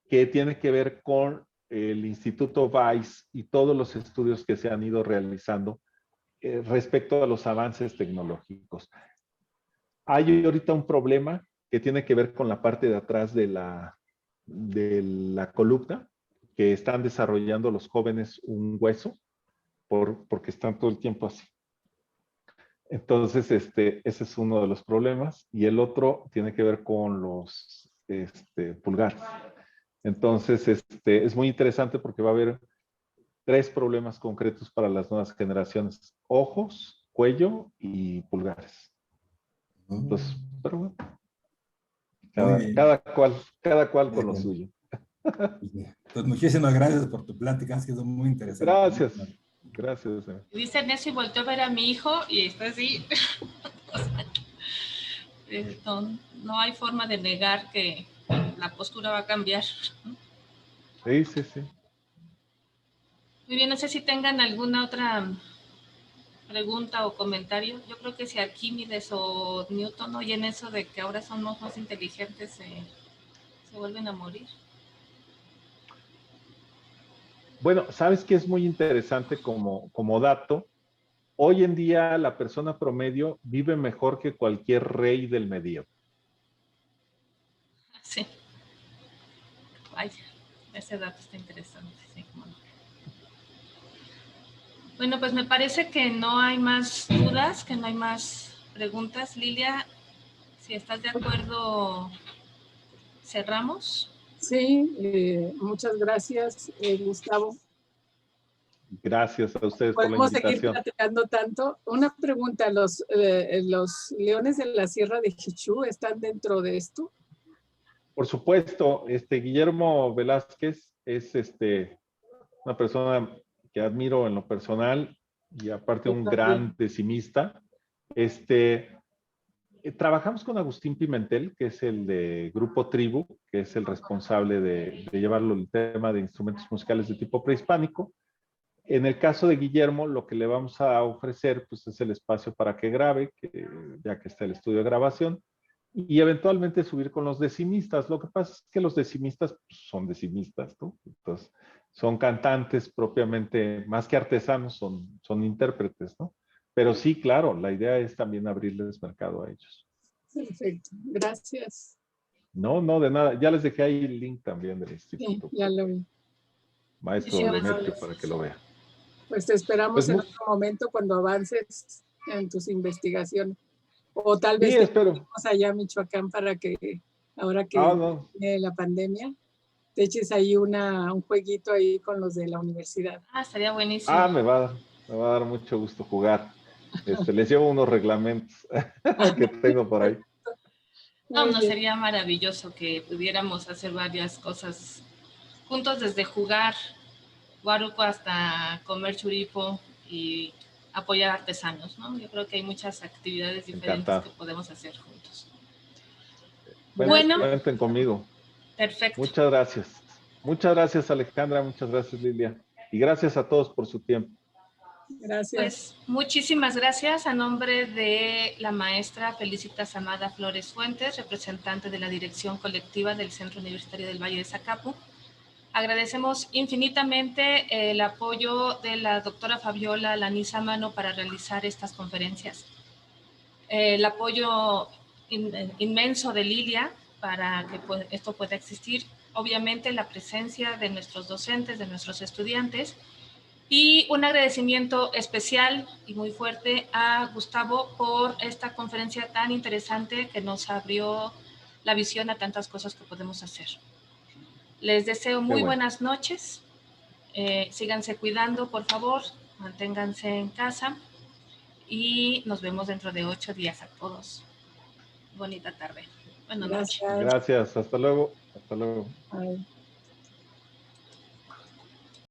que tiene que ver con el Instituto Weiss y todos los estudios que se han ido realizando respecto a los avances tecnológicos. Hay ahorita un problema que tiene que ver con la parte de atrás de la columna, que están desarrollando los jóvenes un hueso porque están todo el tiempo así. Entonces, ese es uno de los problemas. Y el otro tiene que ver con los pulgares. Entonces, es muy interesante porque va a haber 3 problemas concretos para las nuevas generaciones: ojos, cuello y pulgares. Entonces, pero bueno, Muy bien. cada cual con lo suyo. Pues muchísimas gracias por tu plática, ha sido muy interesante. Gracias. Gracias. Dice Nessie, volteó a ver a mi hijo y está así. No hay forma de negar que la postura va a cambiar. Sí, sí, sí. Muy bien, no sé si tengan alguna otra pregunta o comentario. Yo creo que si Arquímedes o Newton oyen eso de que ahora somos más inteligentes, se vuelven a morir. Bueno, ¿sabes qué es muy interesante como dato? Hoy en día la persona promedio vive mejor que cualquier rey del medievo. Sí. Vaya, ese dato está interesante. Sí, cómo no. Bueno, pues me parece que no hay más dudas, que no hay más preguntas. Lilia, si estás de acuerdo, cerramos. Sí, muchas gracias, Gustavo. Gracias a ustedes por la Podemos seguir invitación. platicando tanto. Una pregunta, ¿los leones de la Sierra de Jichú están dentro de esto? Por supuesto, Guillermo Velázquez es una persona que admiro en lo personal y aparte Yo un también. gran pesimista. Él Trabajamos con Agustín Pimentel, que es el de Grupo Tribu, que es el responsable de llevarlo el tema de instrumentos musicales de tipo prehispánico. En el caso de Guillermo, lo que le vamos a ofrecer pues, es el espacio para que grabe, ya que está el estudio de grabación, y eventualmente subir con los decimistas. Lo que pasa es que los decimistas pues, son decimistas, ¿no? Entonces, son cantantes propiamente, más que artesanos, son intérpretes, ¿no? Pero sí, claro, la idea es también abrirles mercado a ellos. Perfecto, gracias. No, no, de nada. Ya les dejé ahí el link también del Sí, instituto. ya lo vi. Maestro Muchísimas Demetrio, gracias. para que lo vea. Pues te esperamos Pues, en otro momento cuando avances en tus investigaciones. O tal sí, vez te espero. llevemos allá a Michoacán para que ahora que Ah, no. viene la pandemia, te eches ahí un jueguito ahí con los de la universidad. Ah, estaría buenísimo. Ah, me va a dar mucho gusto jugar. Les llevo unos reglamentos que tengo por ahí. No, Muy no, bien. sería maravilloso que pudiéramos hacer varias cosas juntos, desde jugar guaruco hasta comer churipo y apoyar artesanos, ¿no? Yo creo que hay muchas actividades diferentes que Encantado. podemos hacer juntos. Cuenten, Bueno, Gracias. cuenten conmigo. perfecto. Muchas gracias. Muchas gracias, Alejandra. Muchas gracias, Lilia. Y gracias a todos por su tiempo. Gracias. Pues muchísimas gracias a nombre de la maestra Felicitas Amada Flores Fuentes, representante de la dirección colectiva del Centro Universitario del Valle de Zacapu. Agradecemos infinitamente el apoyo de la doctora Fabiola Laniza Mano para realizar estas conferencias. El apoyo inmenso de Lilia para que esto pueda existir. Obviamente la presencia de nuestros docentes, de nuestros estudiantes, y un agradecimiento especial y muy fuerte a Gustavo por esta conferencia tan interesante que nos abrió la visión a tantas cosas que podemos hacer. Les deseo muy buenas noches. Síganse cuidando, por favor. Manténganse en casa. Y nos vemos dentro de 8 días a todos. Bonita tarde. Buenas noches. Gracias. Gracias. Hasta luego. Hasta luego. Bye.